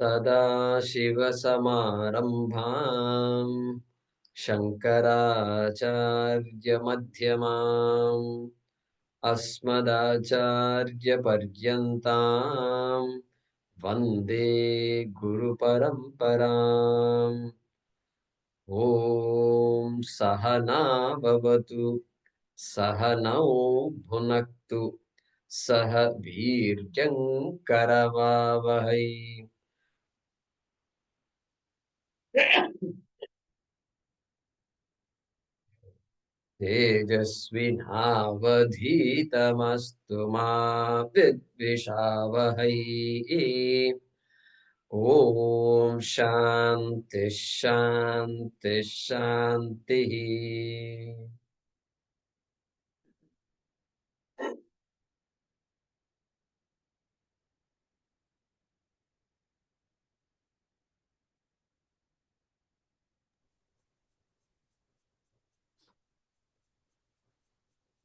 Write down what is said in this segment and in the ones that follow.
सदाशिवसमारम्भाम् शङ्कराचार्यमध्यमाम् अस्मदाचार्यपर्यन्ताम् वन्दे गुरुपरम्पराम्। ॐ सहना भवतु सहनौ भुनक्तु सह वीर्यङ्करवावहै। तेजस्विनावधीतमस्तु मा विद्विषावहै। ॐ शान्ति शान्ति शान्तिः।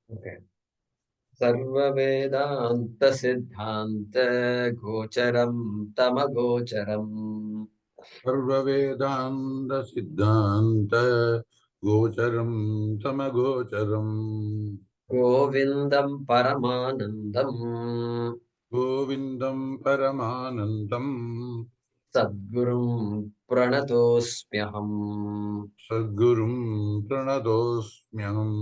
Okay. सर्ववेदान्तसिद्धान्त गोचरं तमगोचरम् सर्ववेदान्त सिद्धान्त गोचरं समगोचरम् गोविन्दं परमानन्दम् गोविन्दं परमानन्दम् सद्गुरुं प्रणतोऽस्म्यहम्। सद्गुरुं प्रणतोऽस्म्यहम्।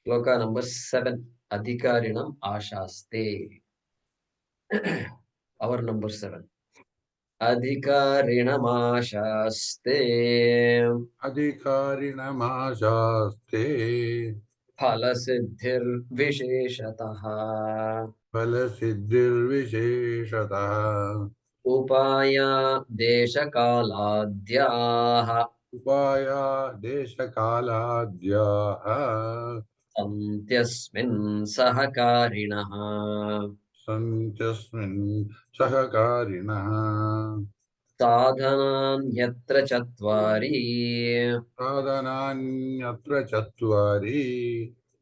श्लोक नंबर 7 अधिकारिणम् आशास्ते। our number 7 अधिकारिणमाशास्ते अधिकारिणमाशास्ते फलसिद्धिर्विशेषतः फलसिद्धिर्विशेषतः उपाया देशकालाद्याः उपाया देशकालाद्याः सन्त्यस्मिन् सहकारिणः सन्त्यस्मिन् सहकारिणः साधनान्यत्र चत्वारि साधनान्यत्र चत्वारि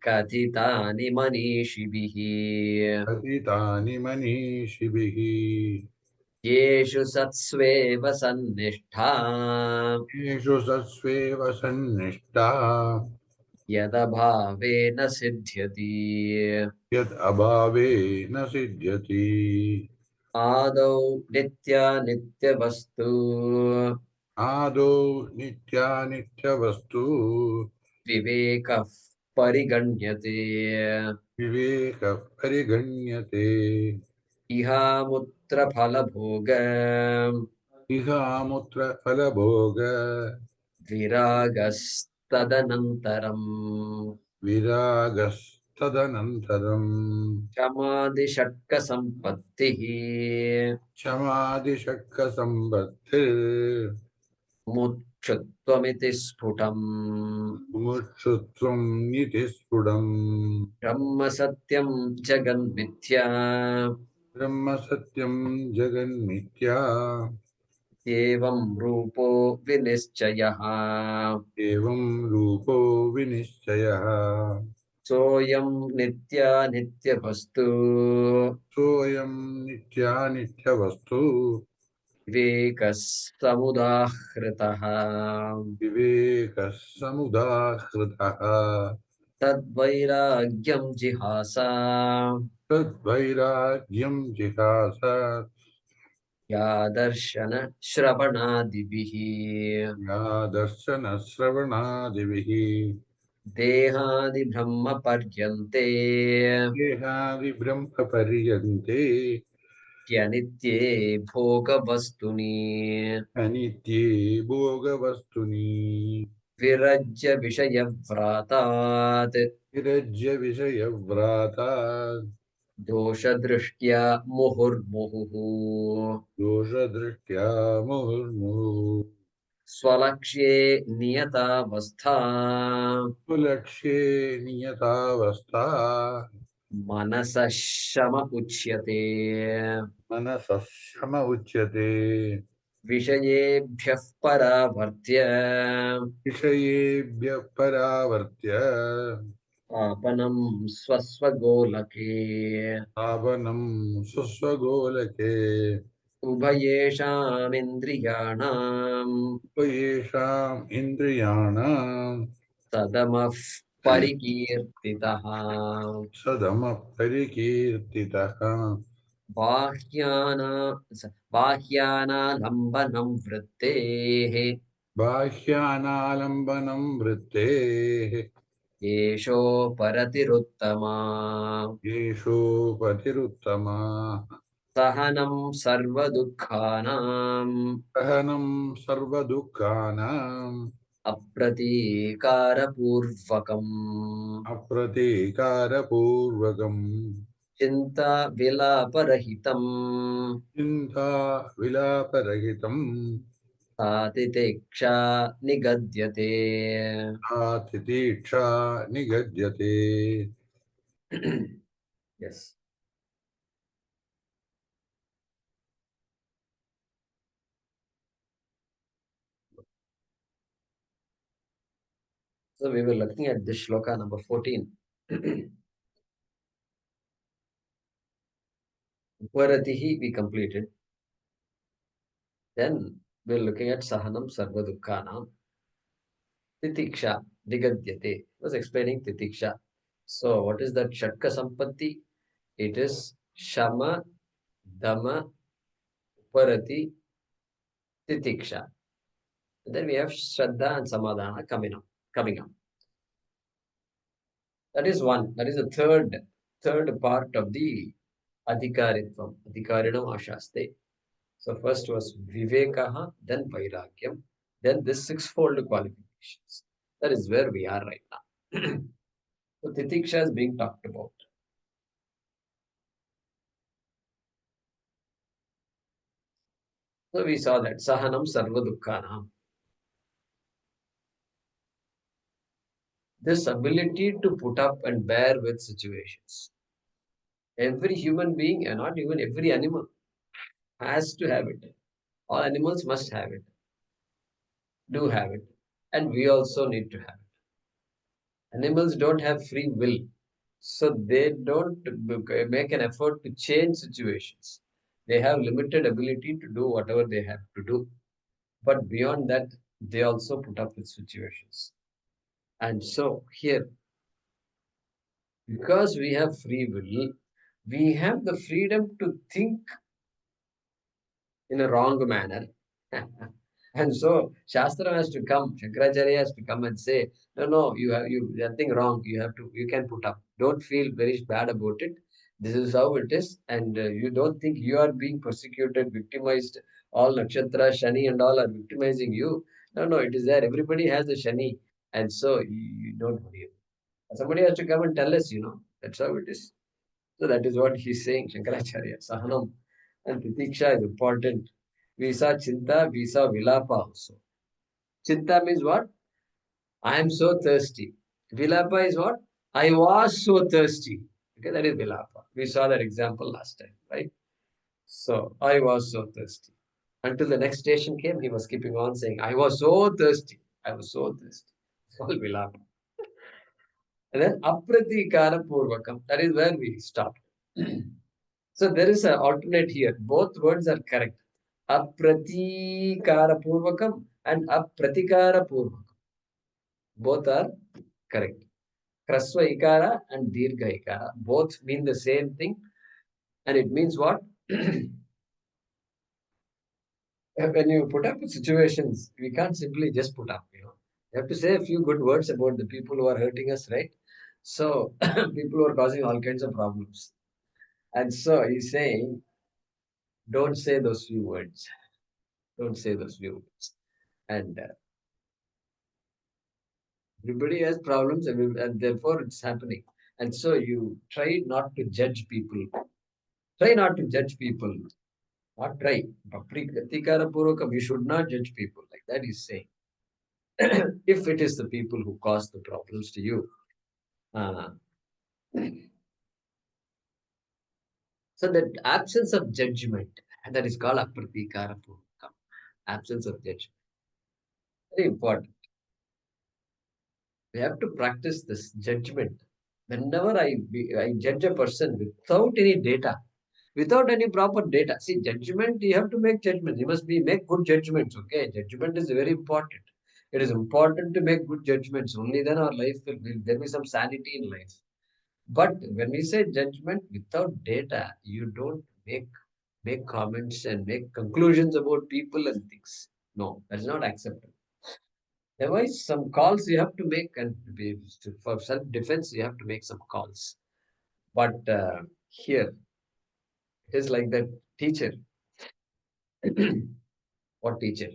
कथितानि मनीषिभिः अतीतानि मनीषिभिः येषु सत्स्वेव सन्निष्ठा येषु सत्स्वेव सन्निष्ठा यदभावेन सिद्ध्यति। यत् अभावे न सिद्ध्यति। आदौ नित्यानित्यवस्तु आदौ नित्यानित्यवस्तु विवेकः परिगण्यते। विवेकः परिगण्यते। इहामुत्र फलभोग इहामुत्र फलभोग विरागस्तदनन्तरम् विरागस्तदनन्तरम् क्षमादिषट्कसम्पत्तिः क्षमादिषट्कसम्पत्तिर् मुक्षुत्वमिति स्फुटम्। मुमुक्षुत्वम् इति स्फुटम्। ब्रह्म सत्यं जगन्मिथ्या ब्रह्म सत्यम् जगन्मिथ्या एवं रूपो विनिश्चयः। एवं रूपो विनिश्चयः। सोऽयं नित्यानित्यवस्तु सोऽयं नित्यानित्यवस्तु विवेकः समुदाहृतः। विवेकः समुदाहृतः। तद्वैराग्यं जिहासा तद्वैराग्यं जिहास या दर्शनश्रवणादिभिः या दर्शनश्रवणादिभिः देहादिब्रह्मपर्यन्ते देहादिब्रह्मपर्यन्ते त्यनित्ये भोगवस्तुनि अनित्ये भोगवस्तुनि विरज्य विषयव्रातात् विरज्य विषयव्राता दोषदृष्ट्या मुहुर्मुहुः दोषदृष्ट्या मुहुर्मुहुः स्वलक्ष्ये नियतावस्था कुलक्ष्ये नियतावस्था उभयेषामिन्द्रियाणाम् येषाम् इन्द्रियाणाम् सदमः परिकीर्तितः सदमपरिकीर्तितः बाह्याना बाह्यानालम्बनं वृत्तेः बाह्यानालम्बनम् वृत्तेः येषोपरतिरुत्तमा येषोपतिरुत्तमा सहनं सर्वदुःखानाम् सहनम् सर्वदुःखानाम् अप्रतीकारपूर्वकम् अप्रतीकारपूर्वकम् चिन्ता विलापरहितम् चिन्ता विलापरहितम् सातितिक्षा निगद्यते. तितीक्षा निगद्यते. Yes. So we were looking at this shloka number 14. Uparatihi we completed. Then we're looking at Sahanam Sarva Dukkhanam. Titiksha Digadyate was explaining Titiksha. So what is that Shatka Sampatti? It is Shama, Dama, Uparati, Titiksha. And then we have Shraddha and Samadhana coming up. That is one. That is the third part of the Adhikaritvam. Adhikarinam Ashaste. So first was Vivekaha, then Vairagyam, then this sixfold qualifications. That is where we are right now. So Titiksha is being talked about. So we saw that Sahanam Sarva Dukkhanam. This ability to put up and bear with situations. Every human being, and not even every animal, has to have it. All animals must have it, do have it, and we also need to have it. Animals don't have free will, so they don't make an effort to change situations. They have limited ability to do whatever they have to do. But beyond that, they also put up with situations. And so here, because we have free will, we have the freedom to think in a wrong manner. And so Shastra has to come, Shankaracharya has to come and say, no, you nothing wrong. You can put up. Don't feel very bad about it. This is how it is, and you don't think you are being persecuted, victimized. All nakshatra, shani, and all are victimizing you. No, it is there. Everybody has a shani, and so you don't worry. Somebody has to come and tell us. That's how it is. So that is what he's saying, Shankaracharya. Sahanam and Titiksha is important. We saw Chinta, we saw Vilapa also. Chinta means what? I am so thirsty. Vilapa is what? I was so thirsty. Okay, that is Vilapa. We saw that example last time, right? So I was so thirsty. Until the next station came, he was keeping on saying, I was so thirsty. I was so thirsty. It's all Vilapa. And then Apratikara Purvakam. That is where we stopped. So there is an alternate here. Both words are correct. Apratikara Purvakam and Apratikara Purvakam. Both are correct. Krasva Ikara and Dirgha Ikara. Both mean the same thing. And it means what? When you put up with situations, we can't simply just put up. You have to say a few good words about the people who are hurting us, right? So people who are causing all kinds of problems. And so he's saying, don't say those few words. Don't say those few words. And everybody has problems, and therefore it's happening. And so you try not to judge people. Try not to judge people. Not try. Pratikara Purvakam, you should not judge people. Like that he's saying. If it is the people who cause the problems to you. Uh, so that absence of judgment, and that is called Apratikara Purvakam. Absence of judgment. Very important. We have to practice this judgment. Whenever I judge a person without any data, without any proper data. See, judgment, you have to make judgment. You must make good judgments, okay? Judgment is very important. It is important to make good judgments. Only then our life will there be some sanity in life. But when we say judgment without data, you don't make comments and make conclusions about people and things. No, that's not acceptable. Otherwise, some calls you have to make, and for self-defense, you have to make some calls. But here, it is like that teacher. What teacher?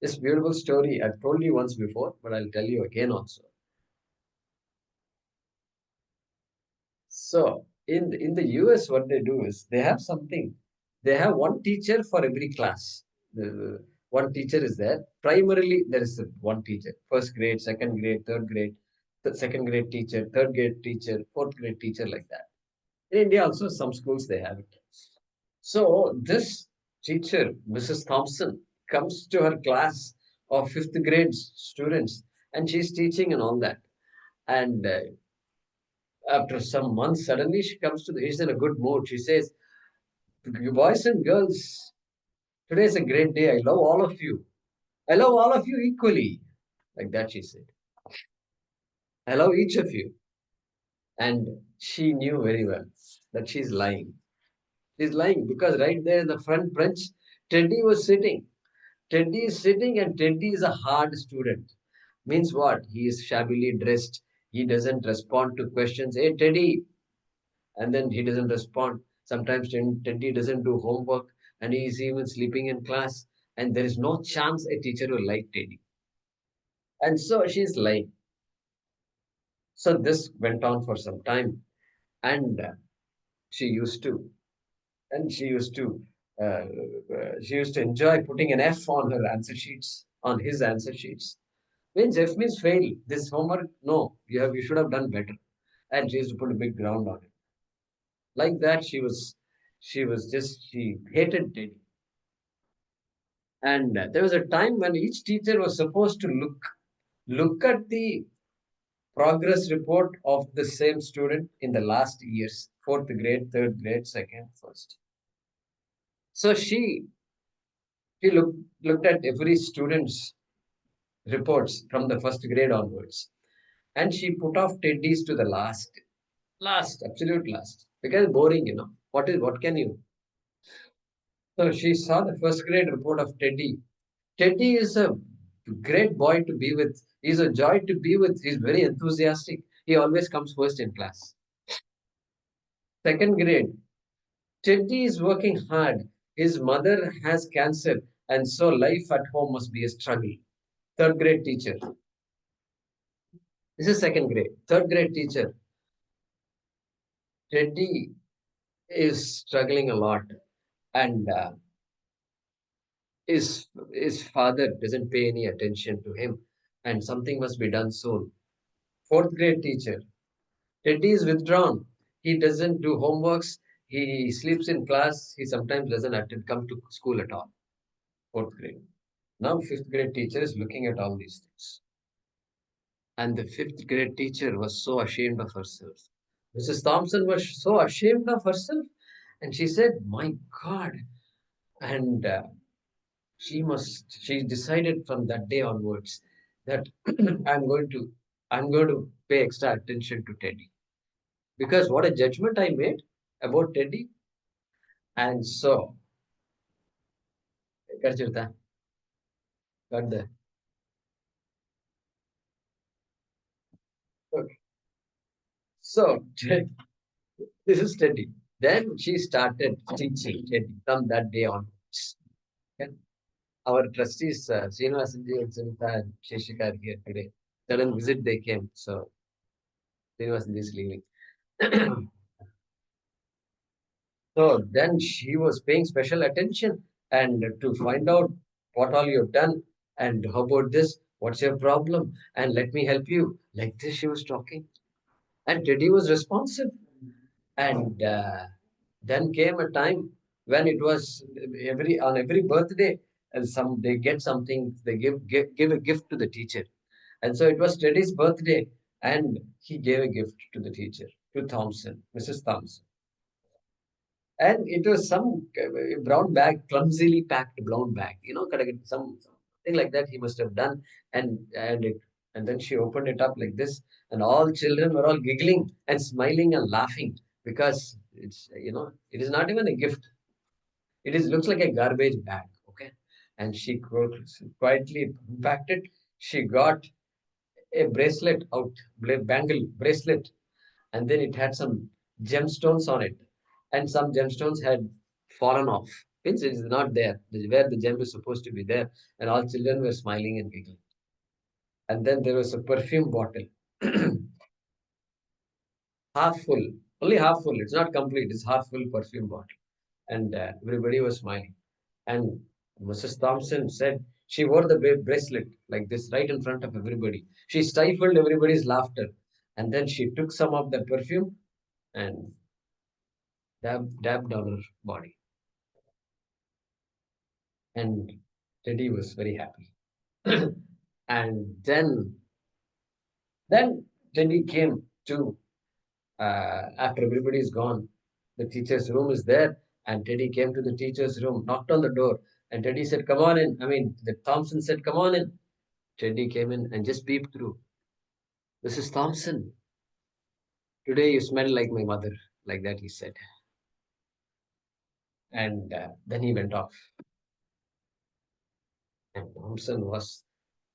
This beautiful story I've told you once before, but I'll tell you again also. So in the US, what they do is they have something. They have one teacher for every class. One teacher is there. Primarily, there is one teacher. First grade, second grade, third grade, second grade teacher, third grade teacher, fourth grade teacher, like that. In India, also some schools they have it. So this teacher, Mrs. Thompson, comes to her class of fifth grade students, and she's teaching and all that. And after some months, suddenly she comes to he's in a good mood. She says, "You boys and girls, today is a great day. I love all of you. I love all of you equally." Like that, she said. "I love each of you." And she knew very well that she's lying. She's lying because right there in the front bench, Teddy was sitting. Teddy is sitting, and Teddy is a hard student. Means what? He is shabbily dressed. He doesn't respond to questions. Hey, Teddy. And then he doesn't respond. Sometimes Teddy doesn't do homework, and he is even sleeping in class. And there is no chance a teacher will like Teddy. And so she's lying. So this went on for some time. And she used to, and she used to enjoy putting an F on her answer sheets, on his answer sheets. Means F means fail. This homework, no, you should have done better. And she used to put a big ground on it. Like that, she hated Teddy. And there was a time when each teacher was supposed to look at the progress report of the same student in the last years, fourth grade, third grade, second, first. So she looked at every student's reports from the first grade onwards. And she put off Teddy's to the last, absolute last. Because boring, What can you? So she saw the first grade report of Teddy. Teddy is a great boy to be with. He's a joy to be with. He's very enthusiastic. He always comes first in class. Second grade, Teddy is working hard. His mother has cancer, and so life at home must be a struggle. Third grade teacher. This is second grade. Third grade teacher. Teddy is struggling a lot, and his father doesn't pay any attention to him, and something must be done soon. Fourth grade teacher. Teddy is withdrawn. He doesn't do homeworks. He sleeps in class. He sometimes doesn't come to school at all. Fourth grade. Now fifth grade teacher is looking at all these things. And the fifth grade teacher was so ashamed of herself. Mrs. Thompson was so ashamed of herself. And she said, "My God." And she decided from that day onwards that I'm going to, I'm going to pay extra attention to Teddy. Because what a judgment I made about Teddy. And so, got the, okay. So, this is Teddy. Then she started teaching Teddy from that day onwards. Okay. Our trustees, Srinivasanji and Sunita and Sheshika are here today. Sudden visit they came. So, Srinivasanji is leaving. So then she was paying special attention and to find out what all you've done and how about this, what's your problem, and let me help you. Like this, she was talking. And Teddy was responsive. And then came a time when it was on every birthday, and they get something, they give a gift to the teacher. And so it was Teddy's birthday, and he gave a gift to the teacher, to Thompson, Mrs. Thompson. And it was some brown bag, clumsily packed brown bag, something like that he must have done. And then she opened it up like this, and all children were all giggling and smiling and laughing, because it is not even a gift. It is looks like a garbage bag, okay? And she quietly packed it. She got a bracelet out, bangle bracelet, and then it had some gemstones on it, and some gemstones had fallen off. Means it is not there where the gem is supposed to be there, and all children were smiling and giggling. And then there was a perfume bottle, half full, only half full. It's not complete. It's half full perfume bottle, and everybody was smiling. And Mrs. Thompson said she wore the bracelet like this right in front of everybody. She stifled everybody's laughter, and then she took some of the perfume and dabbed on her body. And Teddy was very happy. And then Teddy came to, after everybody is gone, the teacher's room is there, and Teddy came to the teacher's room, knocked on the door, and Teddy said, "Come on in." I mean, the Thompson said, "Come on in." Teddy came in and just peeped through. "Mrs. Thompson, today you smell like my mother," like that he said. And then he went off. And Thompson was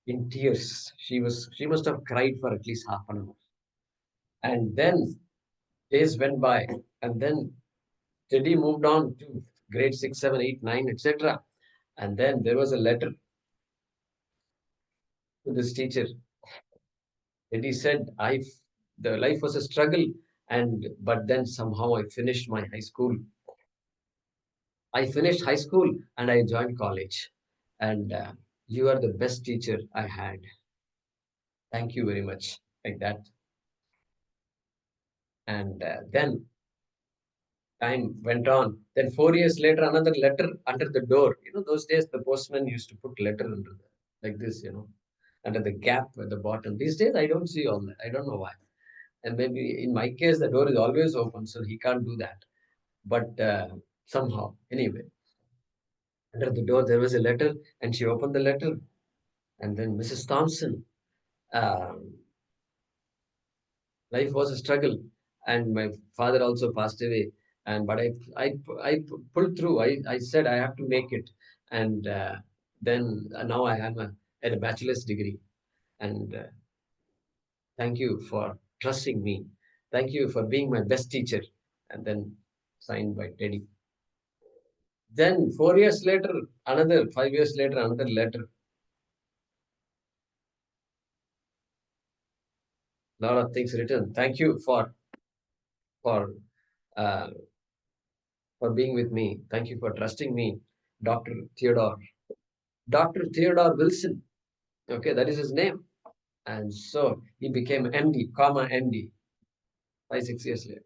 in tears. She must have cried for at least half an hour. And then days went by, and then Teddy moved on to grade 6, 7, 8, 9, etc. And then there was a letter to this teacher. Teddy said, the life was a struggle, but then somehow I finished my high school. I finished high school and I joined college. And you are the best teacher I had. Thank you very much. Like that. And then time went on. Then 4 years later, another letter under the door. Those days the postman used to put letter under like this, under the gap at the bottom. These days I don't see all that. I don't know why. And maybe in my case, the door is always open, so he can't do that. But somehow, anyway, under the door there was a letter, and she opened the letter, and then Mrs. Thompson, um, life was a struggle, and my father also passed away. And but I pulled through. I said I have to make it, and then now I am at a bachelor's degree. And thank you for trusting me. Thank you for being my best teacher. And then signed by Teddy. Then 4 years later, another 5 years later, another letter. Lot of things written. Thank you for uh, for being with me. Thank you for trusting me, Dr. Theodore. Dr. Theodore Wilson. Okay, that is his name. And so he became MD, MD, 5, 6 years later.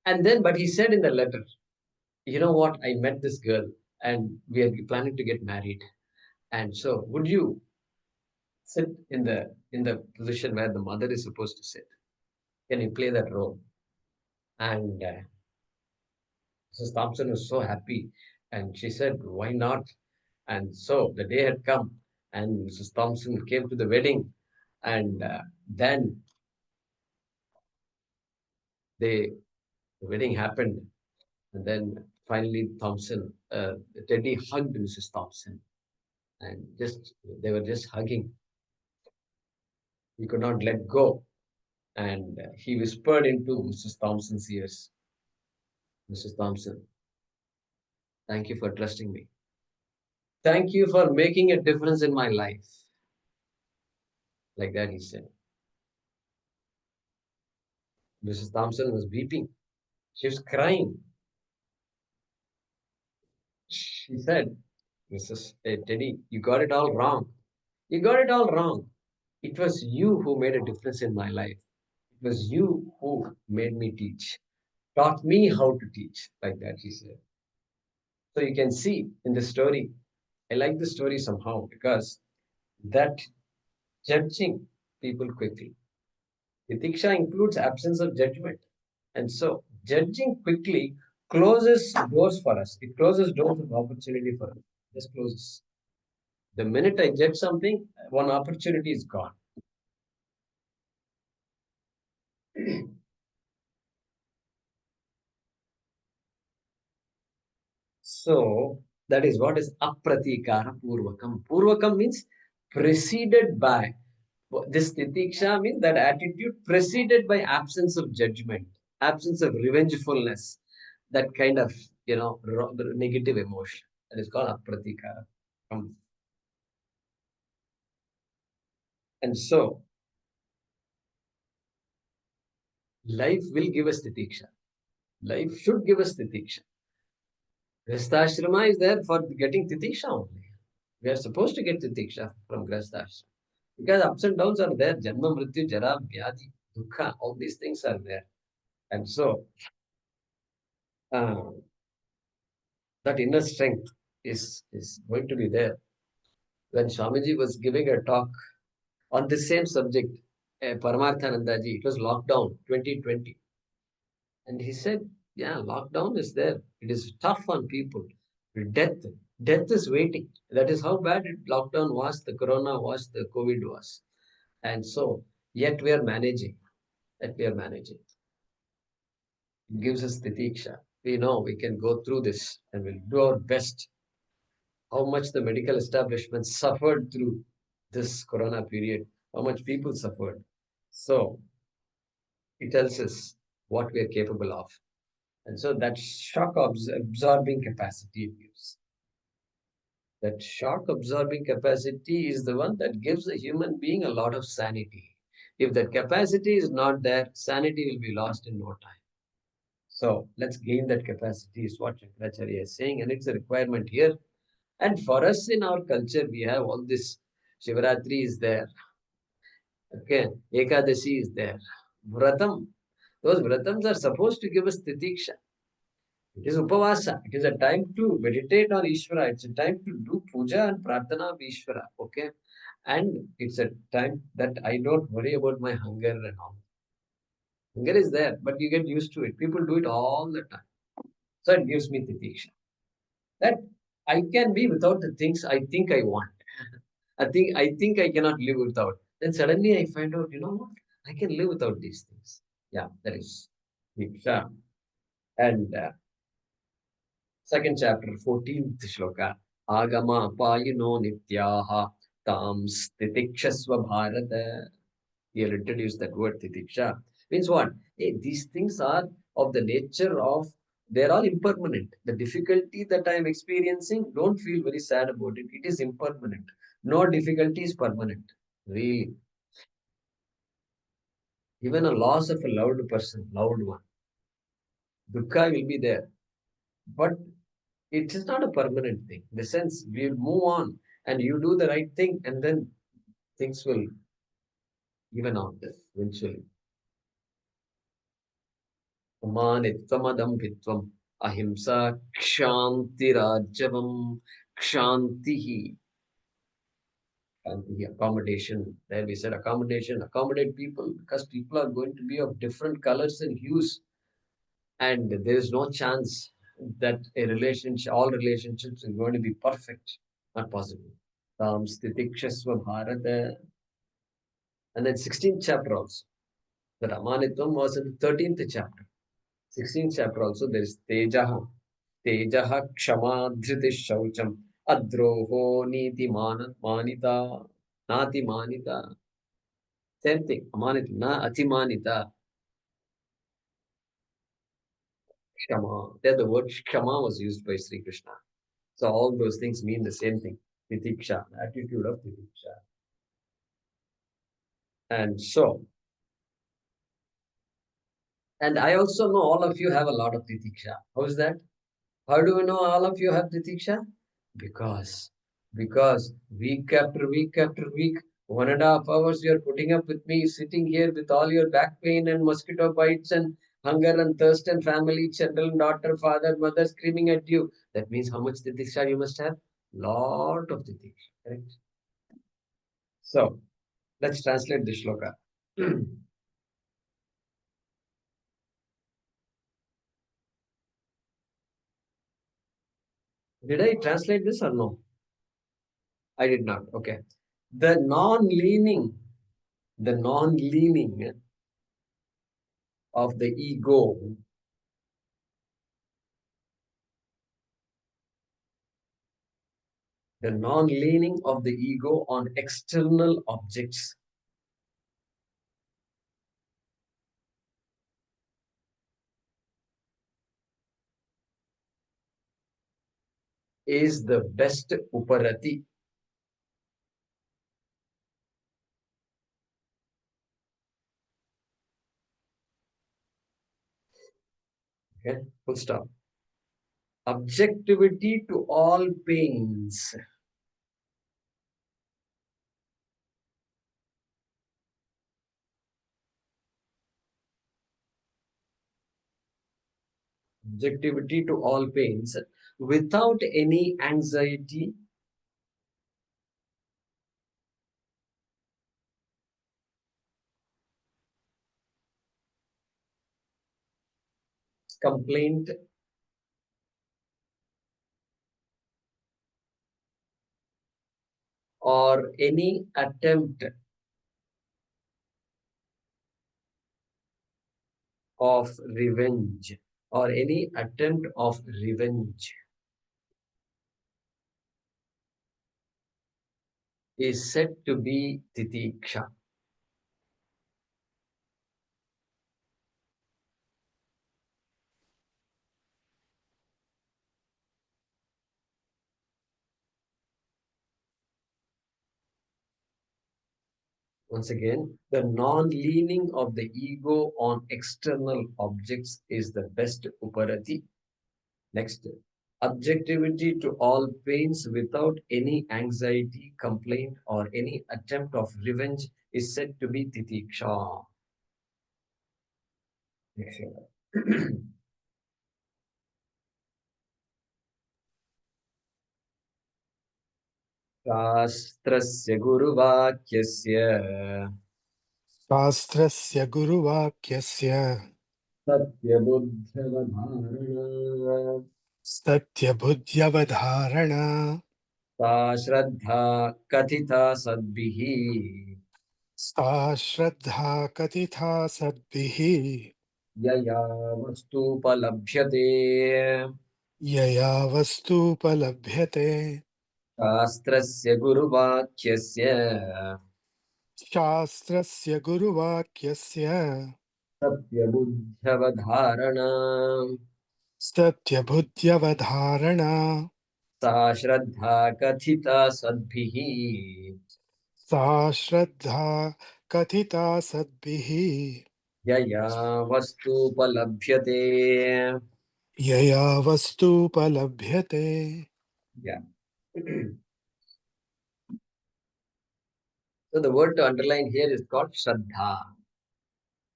And then, but he said in the letter, you know what? I met this girl and we are planning to get married. And so would you sit in the position where the mother is supposed to sit? Can you play that role? And Mrs. Thompson was so happy. And she said, why not? And so the day had come, and Mrs. Thompson came to the wedding. And then the wedding happened. And then finally, Teddy hugged Mrs. Thompson. And they were just hugging. He could not let go. And he whispered into Mrs. Thompson's ears, Mrs. Thompson, thank you for trusting me. Thank you for making a difference in my life. Like that, he said. Mrs. Thompson was weeping. She was crying. She said, Teddy, you got it all wrong. You got it all wrong. It was you who made a difference in my life. It was you who made me teach, taught me how to teach. Like that, she said. So you can see in the story, I like the story somehow because that judging people quickly. Titiksha includes absence of judgment. And so Judging quickly closes doors for us. It closes doors of opportunity for us. Just closes. The minute I judge something, one opportunity is gone. So that is what is apratikara purvakam. Purvakam means preceded by. This titiksha means that attitude preceded by absence of judgment, absence of revengefulness, that kind of, the negative emotion. That is called apratikara. And so life will give us titiksha. Life should give us titiksha. Grihastha is there for getting titiksha only. We are supposed to get titiksha from Grihastha. Because ups and downs are there. Janma, Mrityu, Jara, Vyadi, Dukha, all these things are there. And so uh, that inner strength is going to be there. When Swamiji was giving a talk on the same subject, Paramarthanandaji, it was lockdown 2020. And he said, yeah, lockdown is there. It is tough on people. Death, death is waiting. That is how bad lockdown was, the corona was, the COVID was. And so, yet we are managing. Yet we are managing. It gives us the tiksha. We know we can go through this and we'll do our best. How much the medical establishment suffered through this corona period, how much people suffered. So it tells us what we are capable of. And so that shock absorbing capacity it gives. That shock absorbing capacity is the one that gives a human being a lot of sanity. If that capacity is not there, sanity will be lost in no time. So let's gain that capacity, is what Shankaracharya is saying, and it's a requirement here. And for us in our culture, we have all this. Shivaratri is there. Okay, Ekadashi is there. Vratam. Those Vratams are supposed to give us titiksha. It is upavasa. It is a time to meditate on Ishvara. It's a time to do puja and prarthana of Ishvara. Okay. And it's a time that I don't worry about my hunger and all. Hunger is there, but you get used to it. People do it all the time. So it gives me titiksha. That I can be without the things I think I want. I think I cannot live without. Then suddenly I find out, you know what? I can live without these things. Yeah, that is Diksha. And second chapter, 14th shloka. Agama apayino nityaha tam stitikshasva bharata. He'll introduce that word titiksha. Means what? Hey, these things are of the nature of, they're all impermanent. The difficulty that I am experiencing, don't feel very sad about it. It is impermanent. No difficulty is permanent. Really. Even a loss of a loved person, loved one, dukkha will be there. But it is not a permanent thing. In the sense, we'll move on and you do the right thing and then things will even out eventually. Amanitvamadambhitvam ahimsa kshantirajyavam kshantihi. Accommodation. There we said accommodation, accommodate people because people are going to be of different colors and hues. And there is no chance that a relationship, all relationships is going to be perfect. Not possible. Tam stitikshasva bharata. And then 16th chapter also. The Ramanitvam was in the 13th chapter. 16th chapter also there is Tejaha. Tejaha Kshama Dhriti Shaucham Adroho Niti Manita Nati Manita. Same thing. Amanita. Na Atimanita. Kshama. There the word Kshama was used by Sri Krishna. So all those things mean the same thing. Titiksha. Attitude of Titiksha. And so, and I also know all of you have a lot of Titiksha. How is that? How do we know all of you have Titiksha? Because, because week after week after week, 1.5 hours you are putting up with me, sitting here with all your back pain and mosquito bites and hunger and thirst and family, children, daughter, father, mother screaming at you. That means how much Titiksha you must have? Lot of Titiksha, correct? So, let's translate the shloka. Did I translate this or no? I did not. Okay. The non-leaning, the non-leaning of the ego the non-leaning of the ego on external objects is the best uparati. Okay, full stop. Objectivity to all pains. Objectivity to all pains without any anxiety, complaint, or any attempt of revenge, or any attempt of revenge is said to be titiksha. Once again, the non-leaning of the ego on external objects is the best uparati. Next, objectivity to all pains without any anxiety, complaint, or any attempt of revenge is said to be titiksha. शास्त्रस्य गुरुवाक्यस्य शास्त्रस्य गुरुवाक्यस्य सत्यबुद्ध्यवधारणा सत्यबुद्ध्यवधारणा सा श्रद्धा कथिता सद्भिः सा श्रद्धा कथिता सद्भिः यया वस्तुपलभ्यते यया वस्तूपलभ्यते शास्त्रस्य गुरुवाक्यस्य शास्त्रस्य गुरुवाक्यस्य सत्यबुद्ध्यवधारणा सत्यबुद्ध्यवधारणा सा श्रद्धा कथिता सद्भिः सा श्रद्धा कथिता सद्भिः यया वस्तुपलभ्यते. यया वस्तूपलभ्यते. Yeah. So the word to underline here is called Shraddha.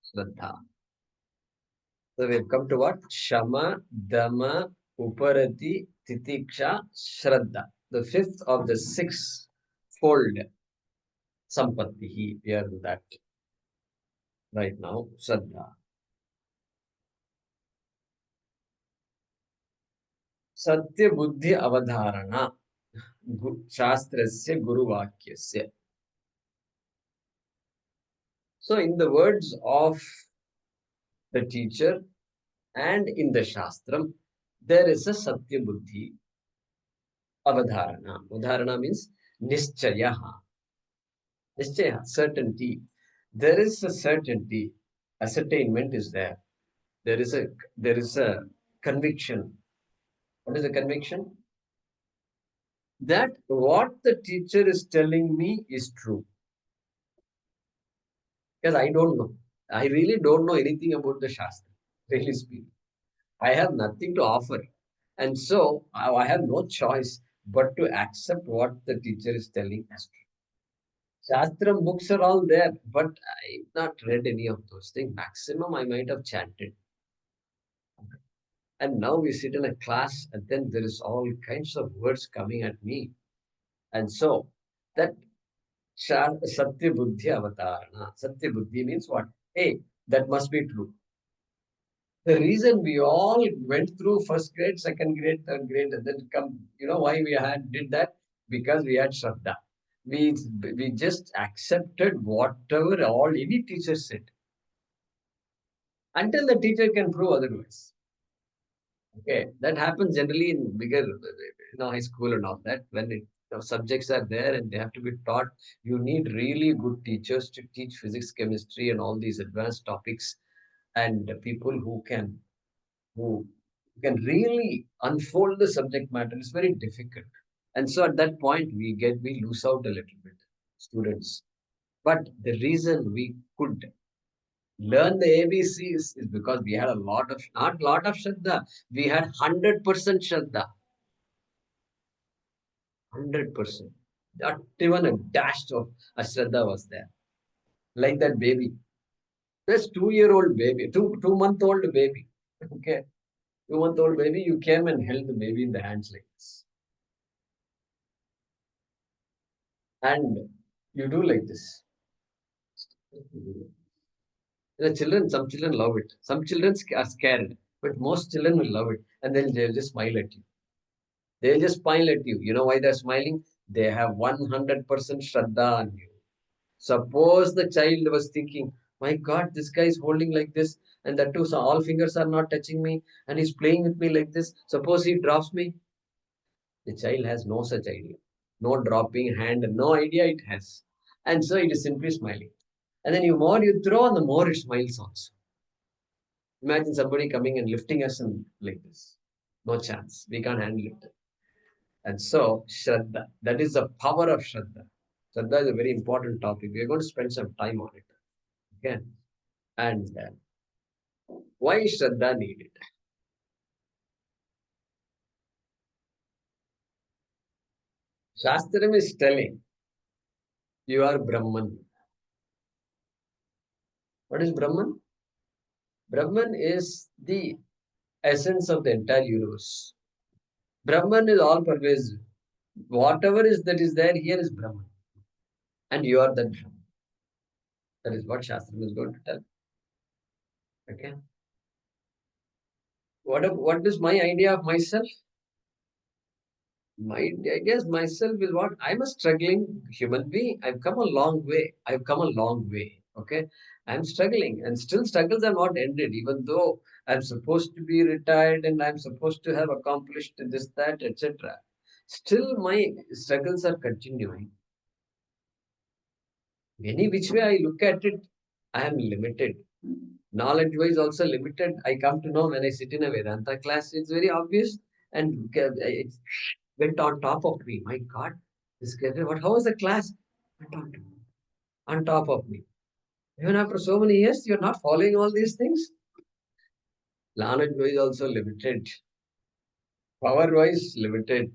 Shraddha. So we've come to what? Shama, Dama, Uparati, Titiksha, Shraddha. The fifth of the six-fold Sampatti. We are in that right now. Shraddha. Satya Buddhi Avadharana. Shastrasya Guru Vakyasya. So in the words of the teacher and in the Shastram, there is a Satya Buddhi Avadharana. Avadharana means Nishchayaha. Nishchaya, certainty. There is a certainty. Ascertainment is there. There is a conviction. What is a conviction? That what the teacher is telling me is true. Because I don't know. I really don't know anything about the Shastra, really speaking. I have nothing to offer. And so I have no choice but to accept what the teacher is telling us. Shastram books are all there, but I've not read any of those things. Maximum I might have chanted. And now we sit in a class and then there is all kinds of words coming at me. And so that Satya Buddhi Avatarana. Satya Buddhi means what? Hey, that must be true. The reason we all went through first grade, second grade, third grade, and then come, why we did that? Because we had Shraddha. We just accepted whatever all any teacher said until the teacher can prove otherwise. Okay, that happens generally in bigger, high school and all that. When subjects are there and they have to be taught, you need really good teachers to teach physics, chemistry, and all these advanced topics, and people who can really unfold the subject matter. It's very difficult, and so at that point we lose out a little bit, students. But the reason we could learn the ABCs is because we had not lot of Shraddha. We had 100% Shraddha. 100%. Not even a dash of Ashraddha was there. Like that baby. This 2-year-old baby, two-month-old baby. Okay. 2-month-old baby, you came and held the baby in the hands like this. And you do like this. Some children love it. Some children are scared, but most children will love it. And then they'll just smile at you. They'll just smile at you. You know why they're smiling? They have 100% Shraddha on you. Suppose the child was thinking, my God, this guy is holding like this, and that too, so all fingers are not touching me, and he's playing with me like this. Suppose he drops me. The child has no such idea. No dropping hand, no idea it has. And so it is simply smiling. And then the more you throw, the more it smiles also. Imagine somebody coming and lifting us and like this. No chance. We can't handle it. And so, Shraddha, that is the power of Shraddha. Shraddha is a very important topic. We are going to spend some time on it. Okay. And why is Shraddha needed? Shastram is telling you are Brahman. What is Brahman? Brahman is the essence of the entire universe. Brahman is all pervasive. Whatever is that is there here is Brahman. And you are that Brahman. That is what Shastram is going to tell. Okay. What is my idea of myself? My idea of myself is what? I'm a struggling human being. I've come a long way. Okay. I'm struggling and still struggles are not ended, even though I'm supposed to be retired and I'm supposed to have accomplished this, that, etc. Still my struggles are continuing. Any which way I look at it, I am limited. Knowledge wise also limited. I come to know when I sit in a Vedanta class, it's very obvious and it went on top of me. My God, this guy, how was the class? Went on top of me. Even after so many years, you're not following all these things. Knowledge wise also limited. Power wise limited.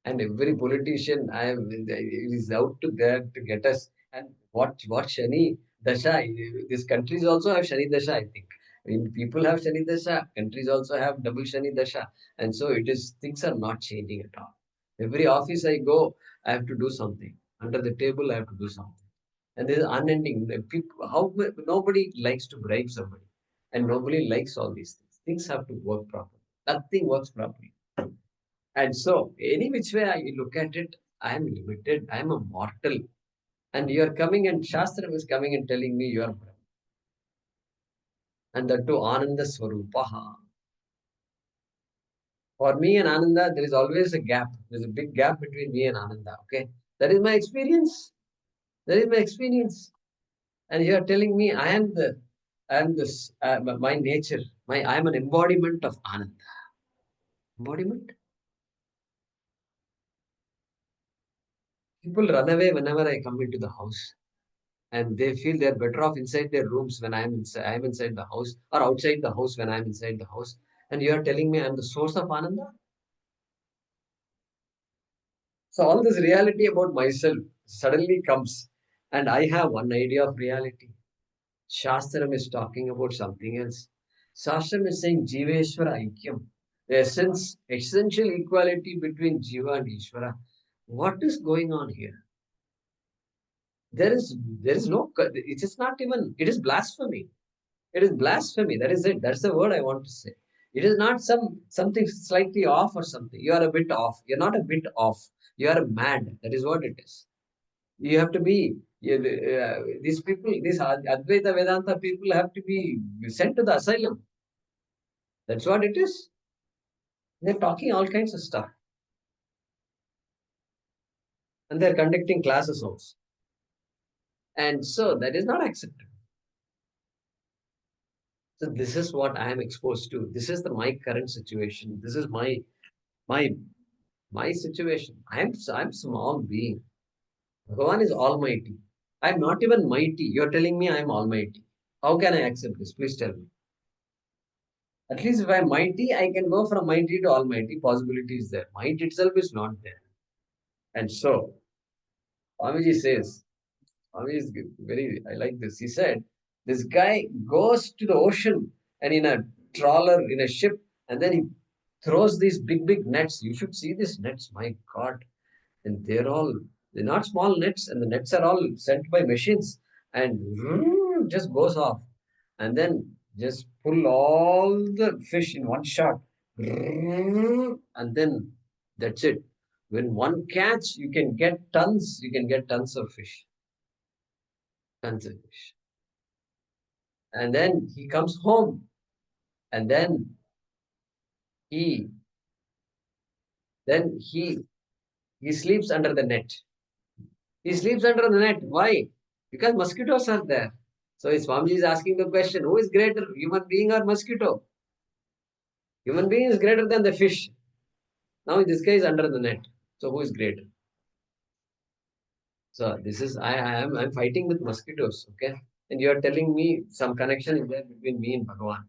And every politician is out to there to get us. And what Shani Dasha, these countries also have Shani Dasha, I think. I mean, people have Shani Dasha, countries also have double Shani Dasha. And so things are not changing at all. Every office I go, I have to do something. Under the table, I have to do something. And this is unending. Nobody likes to bribe somebody. And nobody likes all these things. Things have to work properly. Nothing works properly. And so, any which way I look at it, I am limited. I am a mortal. And you are coming and Shastram is coming and telling me you are Brahman. And that too, Ananda Swarupaha. For me and Ananda, there is always a gap. There's a big gap between me and Ananda. Okay. That is my experience. That is my experience. And you are telling me I am my nature. I am an embodiment of Ananda. Embodiment? People run away whenever I come into the house. And they feel they're better off inside their rooms when I'm inside the house, or outside the house when I'm inside the house. And you are telling me I'm the source of Ananda? So all this reality about myself suddenly comes, and I have one idea of reality. Shastram is talking about something else. Shastram is saying Jiveshwara Aikyam, the essential equality between Jiva and Ishvara. What is going on here? There is no, it is not even, it is blasphemy. It is blasphemy. That is it. That's the word I want to say. It is not something slightly off or something. You are a bit off. You're not a bit off. You are mad. That is what it is. You have to be. These people, these Advaita Vedanta people, have to be sent to the asylum. That's what it is. They're talking all kinds of stuff, and they're conducting classes also. And so that is not acceptable. So this is what I am exposed to. This is my current situation. This is my situation. I'm small being. Bhagavan is almighty. I'm not even mighty. You're telling me I'm almighty. How can I accept this? Please tell me. At least if I'm mighty, I can go from mighty to almighty. Possibility is there. Might itself is not there. And so, Swamiji says, Swami is very, I like this. He said, this guy goes to the ocean and in a trawler, in a ship, and then he throws these big nets. You should see these nets. My God. And they're not small nets, and the nets are all sent by machines and just goes off, and then just pull all the fish in one shot, and then that's it. When one catch, you can get tons of fish, tons of fish. And then he comes home, and he then he sleeps under the net. He sleeps under the net. Why? Because mosquitoes are there. So Swamiji is asking the question, who is greater, human being or mosquito? Human being is greater than the fish. Now this guy is under the net. So who is greater? So this is I'm fighting with mosquitoes, okay? And you are telling me some connection is there between me and Bhagavan.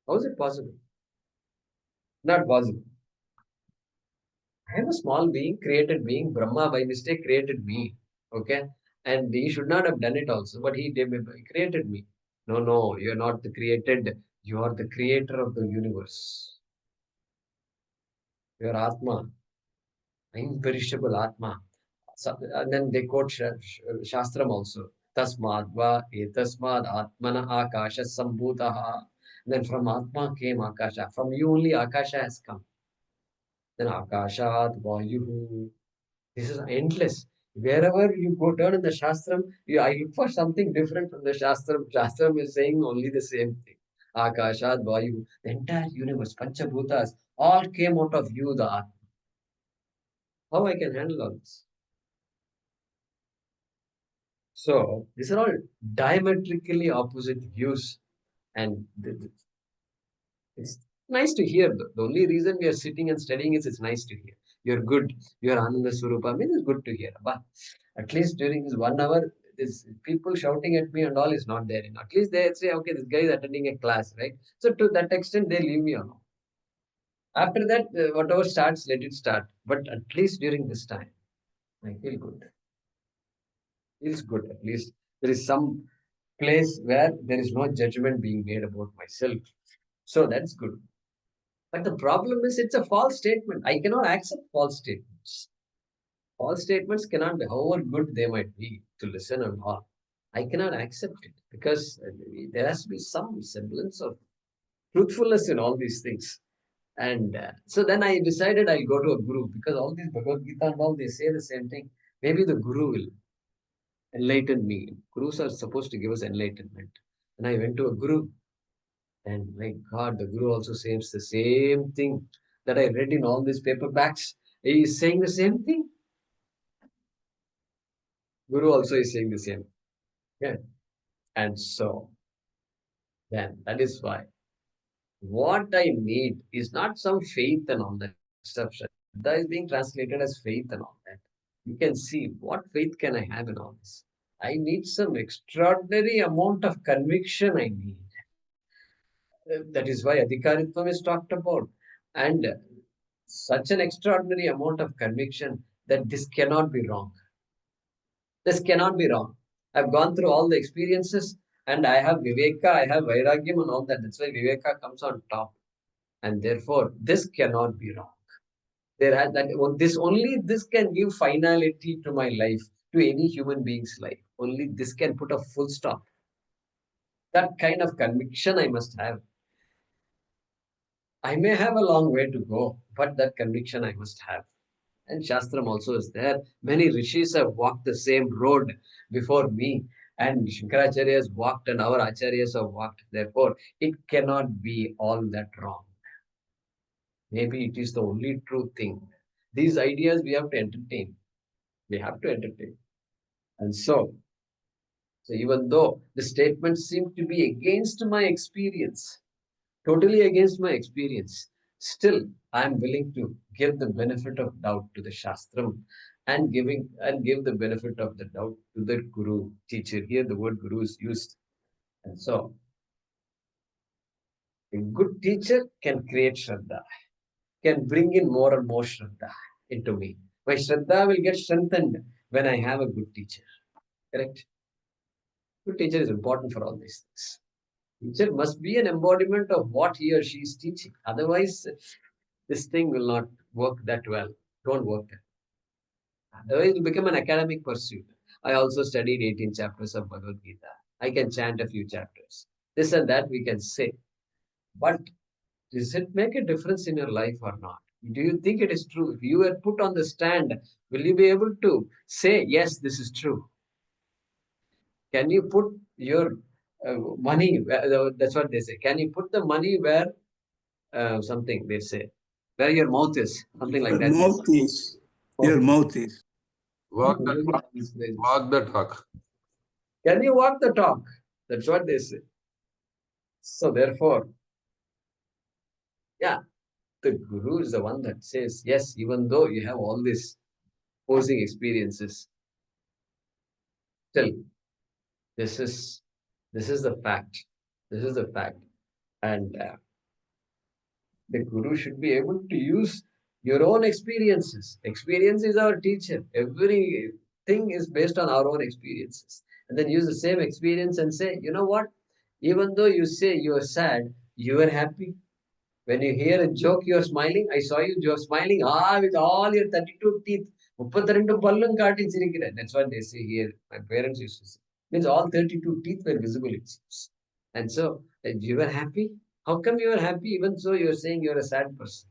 How is it possible? Not possible. I am a small being, created being. Brahma by mistake created me. Okay? And he should not have done it also, but he created me. No, you are not the created. You are the creator of the universe. You are Atma, imperishable Atma. So, and then they quote Shastram also. Tasmad va etasmad atmana akasha sambhutaha. Then from Atma came Akasha. From you only Akasha has come. Then Akashat Vayuhu. This is endless. Wherever you go down in the Shastram, I look for something different from the Shastram. Shastram is saying only the same thing. Akashat, Vayu, the entire universe, Panchabhutas, all came out of you, the Atma. How I can handle all this? So, these are all diametrically opposite views. And it's nice to hear. The only reason we are sitting and studying is it's nice to hear. You're good. You're Ananda Swarupa. I mean, it's good to hear. But at least during this 1 hour, this people shouting at me and all is not there. And at least they say, okay, this guy is attending a class, right? So to that extent, they leave me alone. After that, whatever starts, let it start. But at least during this time, I feel good. Feels good. At least there is some place where there is no judgment being made about myself. So that's good. But the problem is it's a false statement. I cannot accept false statements. False statements cannot be, however good they might be to listen and all. I cannot accept it because there has to be some semblance of truthfulness in all these things. And so then I decided I'll go to a guru because all these Bhagavad Gita and all, they say the same thing. Maybe the guru will enlighten me. Gurus are supposed to give us enlightenment. And I went to a guru. And my God, the Guru also says the same thing that I read in all these paperbacks. He is saying the same thing. Guru also is saying the same. Yeah. And so, then that is why what I need is not some faith and all that stuff. Shraddha is being translated as faith and all that. You can see what faith can I have in all this. I need some extraordinary amount of conviction I need. That is why Adhikaritvam is talked about. And such an extraordinary amount of conviction that this cannot be wrong. This cannot be wrong. I've gone through all the experiences and I have Viveka, I have Vairagyam and all that. That's why Viveka comes on top. And therefore, this cannot be wrong. This can give finality to my life, to any human being's life. Only this can put a full stop. That kind of conviction I must have. I may have a long way to go, but that conviction I must have. And Shastram also is there. Many rishis have walked the same road before me, and Shankaracharya has walked, and our acharyas have walked. Therefore, it cannot be all that wrong. Maybe it is the only true thing. These ideas we have to entertain. We have to entertain. And so even though the statements seem to be against my experience, totally against my experience, still I am willing to give the benefit of doubt to the Shastram and give the benefit of the doubt to the Guru teacher. Here the word Guru is used. And so a good teacher can create Shraddha, can bring in more and more Shraddha into me. My Shraddha will get strengthened when I have a good teacher. Correct? Good teacher is important for all these things. Teacher must be an embodiment of what he or she is teaching. Otherwise, this thing will not work that well. Don't work that. Otherwise, it will become an academic pursuit. I also studied 18 chapters of Bhagavad Gita. I can chant a few chapters. This and that we can say. But does it make a difference in your life or not? Do you think it is true? If you were put on the stand, will you be able to say, yes, this is true? Can you put your money, that's what they say. Can you put the money where something they say, where your mouth is, something like that. Mouth is, your mouth is. Walk the talk. Can you walk the talk? That's what they say. So therefore, yeah, the Guru is the one that says, yes, even though you have all these opposing experiences, still, this is the fact. This is the fact. And the Guru should be able to use your own experiences. Experience is our teacher. Everything is based on our own experiences. And then use the same experience and say, you know what? Even though you say you are sad, you are happy. When you hear a joke, you are smiling. I saw you smiling. With all your 32 teeth. 32 பல்லும் காட்டி சிரிக்கிற. That's what they say here. My parents used to say. Means all 32 teeth were visible, it seems. And so, you were happy? How come you are happy even though you are saying you are a sad person?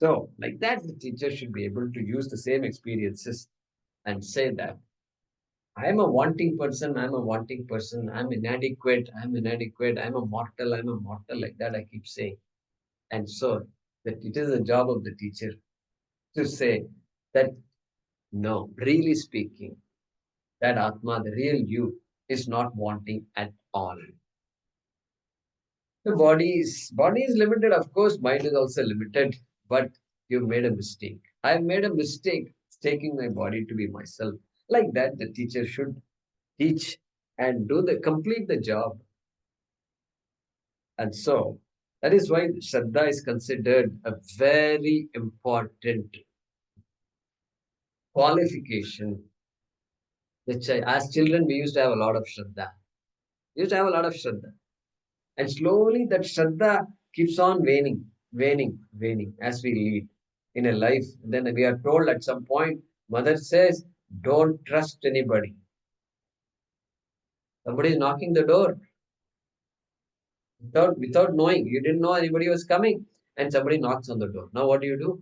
So, like that, the teacher should be able to use the same experiences and say that I'm a wanting person, I'm a wanting person, I'm inadequate, I'm a mortal, like that I keep saying. And so, that it is the job of the teacher to say that no, really speaking, that Atma, the real you, is not wanting at all. The body is limited, of course, mind is also limited, but you've made a mistake. I've made a mistake taking my body to be myself. Like that, the teacher should teach and complete the job. And so that is why Shraddha is considered a very important qualification. Which as children, we used to have a lot of Shraddha. We used to have a lot of Shraddha. And slowly that Shraddha keeps on waning as we lead in a life. Then we are told at some point, mother says, don't trust anybody. Somebody is knocking the door without knowing. You didn't know anybody was coming, and somebody knocks on the door. Now what do?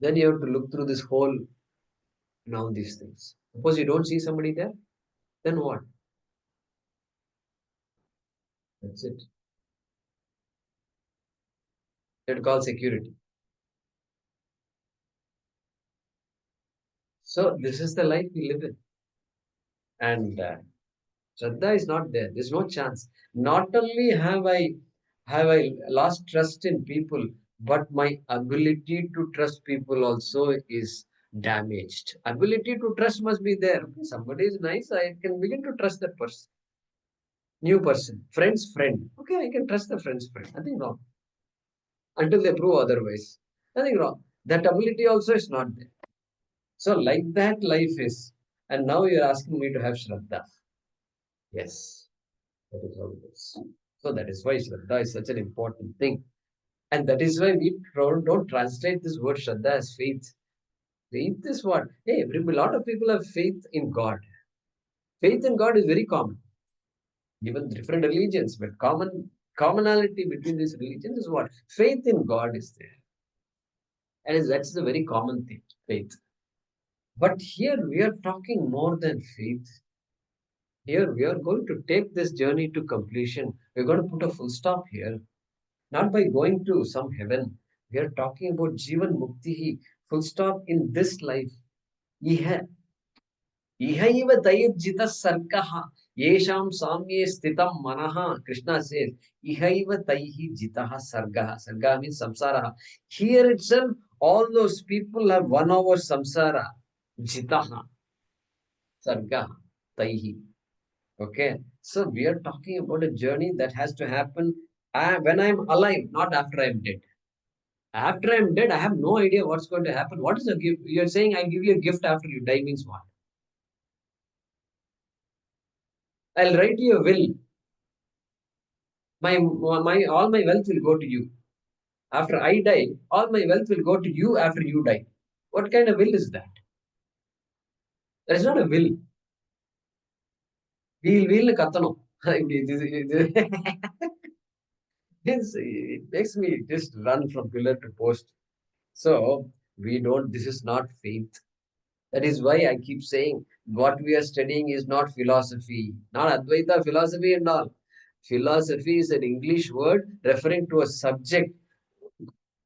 Then you have to look through this whole these things. Suppose you don't see somebody there, then what? That's it. You have to call security. So this is the life we live in. And Shraddha is not there. There's no chance. Not only have I lost trust in people, but my ability to trust people also is damaged. Ability to trust must be there. Okay, somebody is nice, I can begin to trust that person. New person, friend's friend. Okay, I can trust the friend's friend. Nothing wrong. Until they prove otherwise. Nothing wrong. That ability also is not there. So like that life is. And now you're asking me to have Shraddha. Yes. That is how it is. So that is why Shraddha is such an important thing. And that is why we don't translate this word Shraddha as faith. Faith is what? Hey, a lot of people have faith in God. Faith in God is very common. Even different religions, but commonality between these religions is what? Faith in God is there. And that's the very common thing, faith. But here we are talking more than faith. Here we are going to take this journey to completion. We're going to put a full stop here. Not by going to some heaven. We are talking about Jivan Muktihi, full stop in this life. Iha Ihaiva Tayajita Sarkaha Yesham Samye Stitam Manaha. Krishna says, Ihaiva Taihi Jitaha Sargaha. Sargaha means samsara. Here itself, all those people have won over samsara. Jitaha Sargaha Taihi. Okay. So we are talking about a journey that has to happen when I'm alive, not after I'm dead. After I'm dead, I have no idea what's going to happen. What is a gift? You're saying I give you a gift after you die means what? I'll write you a will. All my wealth will go to you. After I die, all my wealth will go to you after you die. What kind of will is that? That is not a will. Will katano. It makes me just run from pillar to post. So this is not faith. That is why I keep saying what we are studying is not philosophy, not Advaita philosophy and all. Philosophy is an English word referring to a subject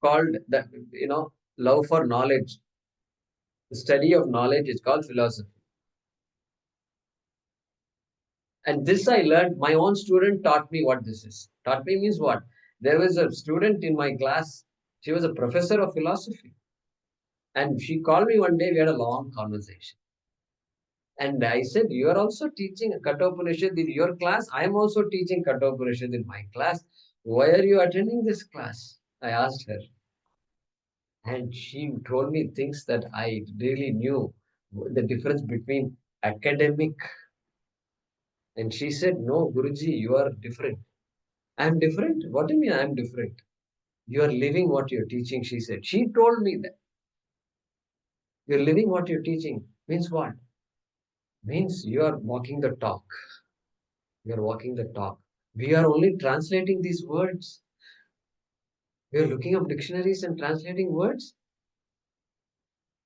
called that, love for knowledge. The study of knowledge is called philosophy. And this I learned, my own student taught me what this is. Taught me means what? There was a student in my class, she was a professor of philosophy. And she called me one day, we had a long conversation. And I said, you are also teaching Kathopanishad in your class. I am also teaching Kathopanishad in my class. Why are you attending this class? I asked her. And she told me things that I really knew the difference between academic. And she said, no, Guruji, you are different. I'm different? What do you mean I'm different? You are living what you're teaching, she said. She told me that. You're living what you're teaching. Means what? Means you are walking the talk. You are walking the talk. We are only translating these words. We are looking up dictionaries and translating words.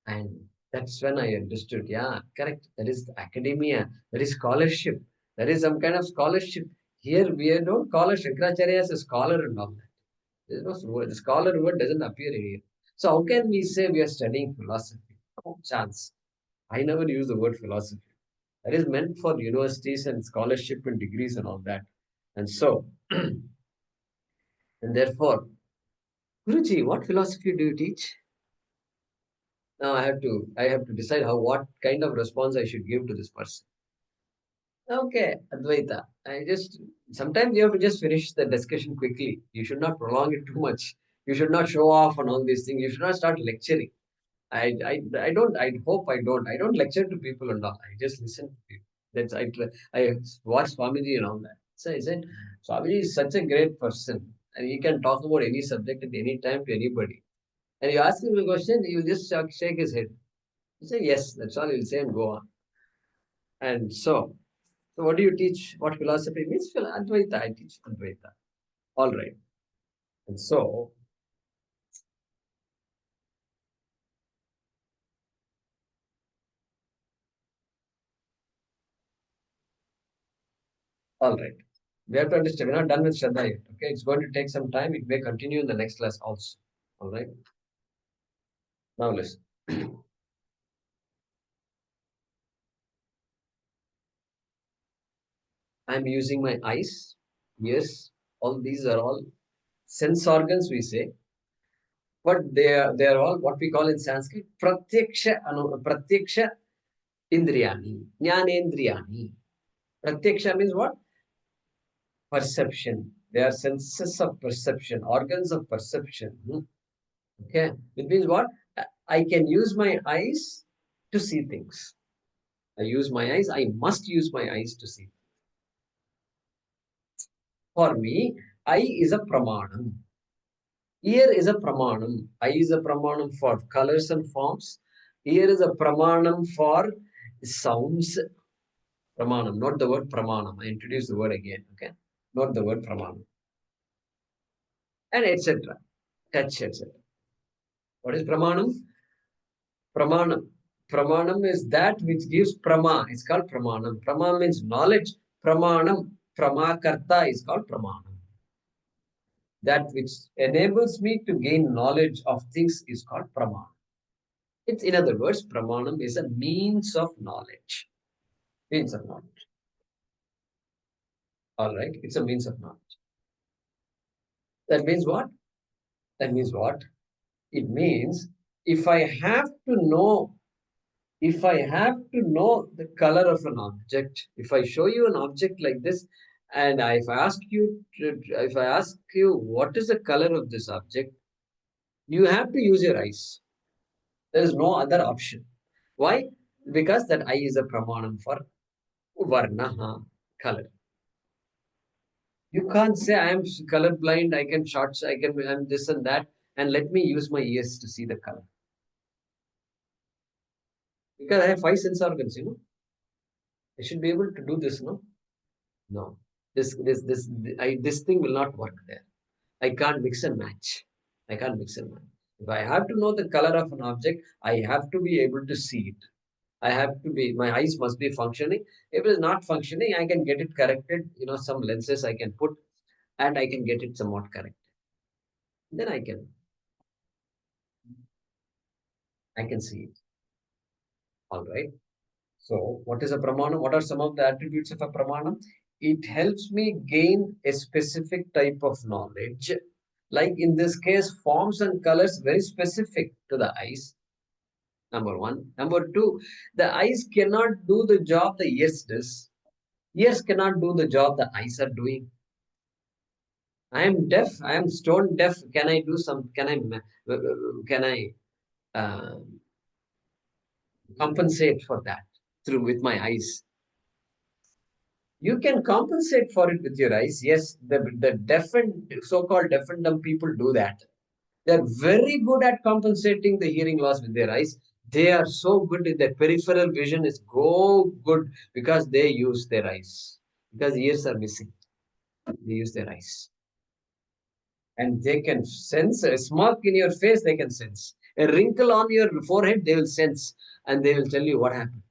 And that's when I understood, yeah, correct. That is academia. That is scholarship. That is some kind of scholarship. Here we don't call a Shankaracharya as a scholar and all that. There's no word. The scholar word doesn't appear here. So how can we say we are studying philosophy? No chance. I never use the word philosophy. That is meant for universities and scholarship and degrees and all that. And so, and therefore, Guruji, what philosophy do you teach? Now I have to decide what kind of response I should give to this person. Okay, Advaita. Sometimes you have to just finish the discussion quickly. You should not prolong it too much. You should not show off on all these things. You should not start lecturing. I don't, I hope I don't. I don't lecture to people and all. I just listen to people. I watch Swamiji and all that. So I said, Swamiji is such a great person. And he can talk about any subject at any time to anybody. And you ask him a question, he will just shake his head. You say, yes, that's all he'll say and go on. And so what do you teach? What philosophy means? Advaita. I teach Advaita. All right. And so, all right. We have to understand, we're not done with Shraddha yet. Okay, it's going to take some time. It may continue in the next class also. All right. Now listen. I'm using my eyes, ears. All these are all sense organs, we say. But they are all what we call in Sanskrit pratyaksha indriyani, jnanendriyani. Pratyaksha means what? Perception. They are senses of perception, organs of perception. Okay. It means what? I can use my eyes to see things. I use my eyes. I must use my eyes to see. For me, eye is a pramanam. Ear is a pramanam. Eye is a pramanam for colors and forms. Here is a pramanam for sounds. Pramanam, not the word pramanam. I introduce the word again, okay? Not the word pramanam. And etc. Touch, etc. What is pramanam? Pramanam. Pramanam is that which gives prama. It's called pramanam. Prama means knowledge. Pramanam. Pramakarta is called pramanam. That which enables me to gain knowledge of things is called pramanam. It's, in other words, pramanam is a means of knowledge. Means of knowledge. All right. It's a means of knowledge. That means what? That means what? It means if I have to know the color of an object, if I show you an object like this, and if I ask you what is the color of this object, you have to use your eyes. There is no other option. Why? Because that eye is a pramanam for varna, color. You can't say I am colorblind, I'm this and that, and let me use my ears to see the color. Because I have 5 sense organs, I should be able to do this, no? No. This thing will not work there. I can't mix and match. If I have to know the color of an object, I have to be able to see it. My eyes must be functioning. If it is not functioning, I can get it corrected. Some lenses I can put and I can get it somewhat corrected. Then I can see it. All right. So what is a pramanam? What are some of the attributes of a pramanam? It helps me gain a specific type of knowledge. Like in this case, forms and colors very specific to the eyes. Number one. Number two, the eyes cannot do the job the ears does. Ears cannot do the job the eyes are doing. I am deaf. I am stone deaf. Can I do some? Can I compensate for that with my eyes? You can compensate for it with your eyes. Yes, the deaf and so-called deaf and dumb people do that. They're very good at compensating the hearing loss with their eyes. They are so good in their peripheral vision is go good because they use their eyes. Because ears are missing. They use their eyes. And they can sense a smirk in your face, they can sense. A wrinkle on your forehead, they will sense. And they will tell you what happened.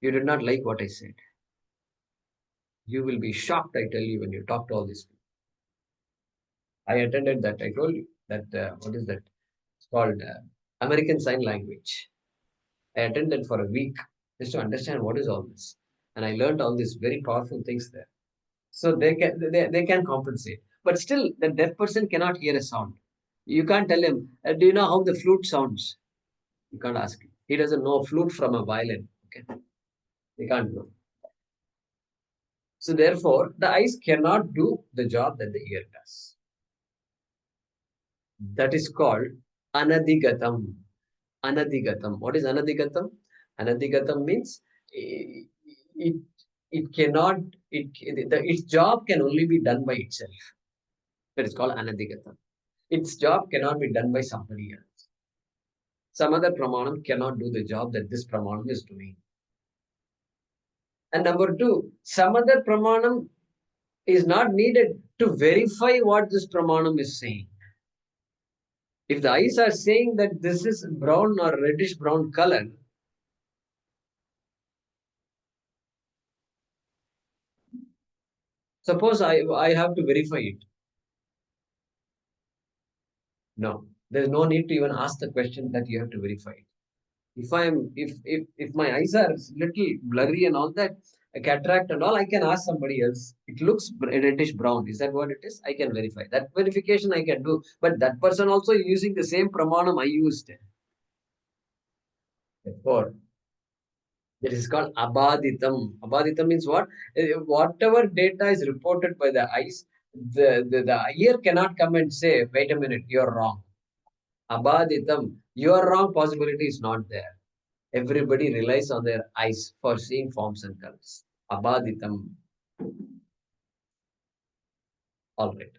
You did not like what I said. You will be shocked, I tell you, when you talk to all these people. I attended that. I told you that, what is that? It's called American Sign Language. I attended for a week just to understand what is all this. And I learned all these very powerful things there. So they can compensate. But still, the deaf person cannot hear a sound. You can't tell him, do you know how the flute sounds? You can't ask him. He doesn't know a flute from a violin. Okay. They can't know. So therefore, the eyes cannot do the job that the ear does. That is called anadigatam. Anadigatam. What is anadigatam? Anadigatam means it cannot, its job can only be done by itself. That is called anadigatam. Its job cannot be done by somebody else. Some other pramanam cannot do the job that this pramanam is doing. And number two, some other pramanam is not needed to verify what this pramanam is saying. If the eyes are saying that this is brown or reddish brown color, suppose I have to verify it. No, there's no need to even ask the question that you have to verify it. If my eyes are little blurry and all that, a cataract and all, I can ask somebody else. It looks reddish brown. Is that what it is? I can verify. That verification I can do. But that person also using the same pramanam I used. Therefore, that is called abaditam. Abaditam means what? Whatever data is reported by the eyes, the ear cannot come and say, wait a minute, you're wrong. Abaditam, your wrong possibility is not there. Everybody relies on their eyes for seeing forms and colors. Abaditam. All right.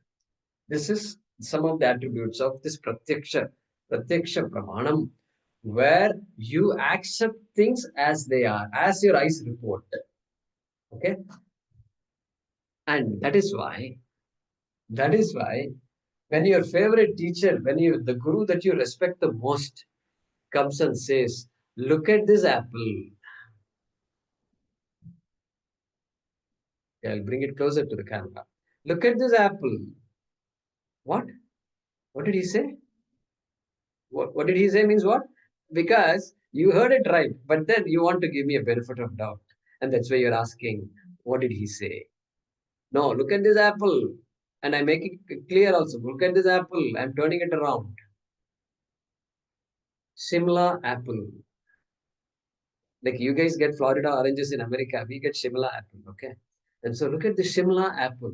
This is some of the attributes of this pratyaksha pramanam. where you accept things as they are, as your eyes report. Okay? And that is why, when your favorite teacher, the guru that you respect the most comes and says, look at this apple. Okay, I'll bring it closer to the camera. Look at this apple. What? What did he say? What did he say means what? Because you heard it right, but then you want to give me a benefit of doubt. And that's why you're asking, what did he say? No, look at this apple. And I make it clear also. Look at this apple. I'm turning it around. Shimla apple. Like you guys get Florida oranges in America, we get Shimla apple, okay? And so look at the Shimla apple.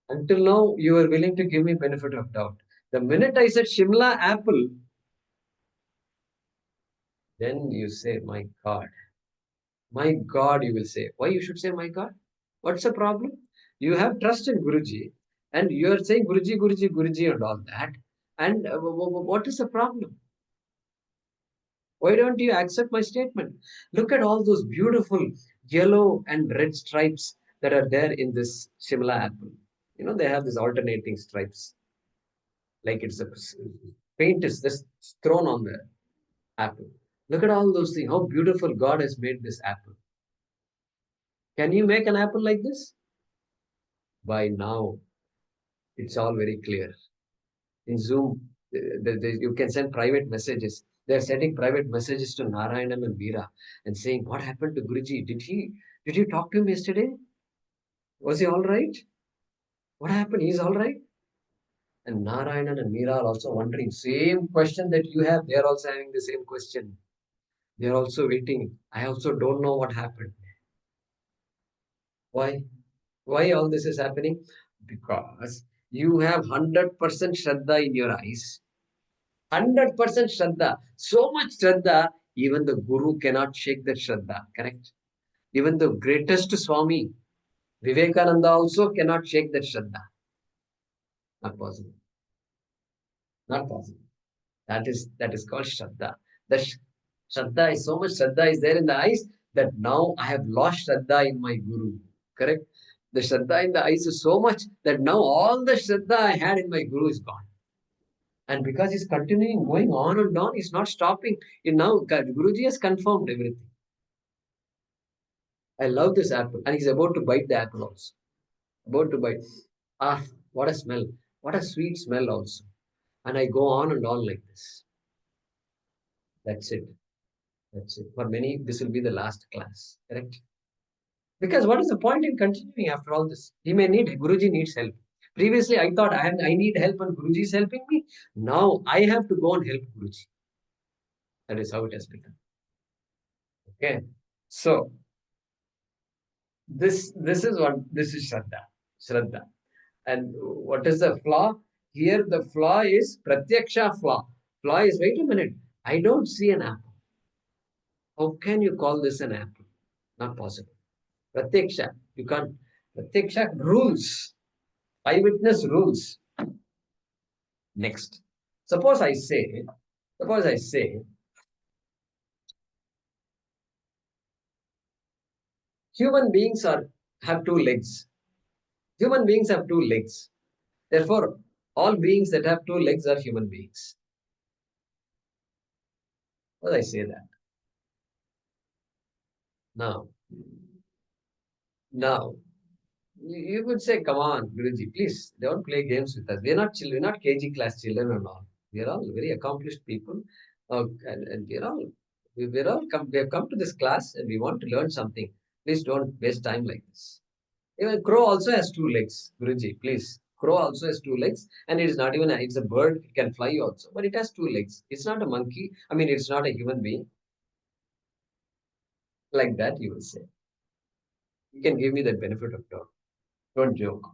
Until now, you were willing to give me benefit of doubt. The minute I said Shimla apple, then you say, my God. My God, you will say. Why you should say, my God? What's the problem? You have trust in Guruji, and you are saying Guruji, Guruji, Guruji, and all that. And what is the problem? Why don't you accept my statement? Look at all those beautiful yellow and red stripes that are there in this Shimla apple. You know, they have these alternating stripes. Like it's a paint is just thrown on the apple. Look at all those things. How beautiful God has made this apple. Can you make an apple like this? By now, it's all very clear. In Zoom, you can send private messages. They're sending private messages to Narayanan and Veera and saying, what happened to Guruji? Did you talk to him yesterday? Was he all right? What happened? He's all right? And Narayanan and Veera are also wondering, same question that you have, they're also having the same question. They're also waiting. I also don't know what happened. Why? Why all this is happening? Because you have 100% Shraddha in your eyes. 100% Shraddha. So much Shraddha, even the Guru cannot shake that Shraddha. Correct? Even the greatest Swami, Vivekananda also cannot shake that Shraddha. Not possible. Not possible. That is called Shraddha. The Shraddha is so much Shraddha is there in the eyes that now I have lost Shraddha in my Guru. Correct? The Shraddha in the eyes is so much that now all the Shraddha I had in my Guru is gone. And because he's continuing going on and on, he's not stopping. Now Guruji has confirmed everything. I love this apple. And he's about to bite the apple also. About to bite. Ah, what a smell. What a sweet smell also. And I go on and on like this. That's it. That's it. For many, this will be the last class. Correct? Because what is the point in continuing after all this? He may need, Guruji needs help. Previously, I thought I need help and Guruji is helping me. Now, I have to go and help Guruji. That is how it has become. Okay. So, this is Shraddha. Shraddha. And what is the flaw? Here, the flaw is Pratyaksha flaw. Flaw is, wait a minute, I don't see an apple. How can you call this an apple? Not possible. Pratyaksha, you can't. Pratyaksha rules. Eyewitness rules. Next. Suppose I say, human beings have two legs. Human beings have two legs. Therefore, all beings that have two legs are human beings. Suppose I say that. Now, you would say, come on, Guruji, please don't play games with us. We're not children, we're not KG class children and all. We're all very accomplished people. And we have come to this class and we want to learn something. Please don't waste time like this. Even crow also has two legs, Guruji, please. Crow also has two legs, and it is not even it's a bird, it can fly also, but it has two legs. It's not a monkey. I mean, it's not a human being. Like that, you will say. You can give me the benefit of doubt. Don't joke.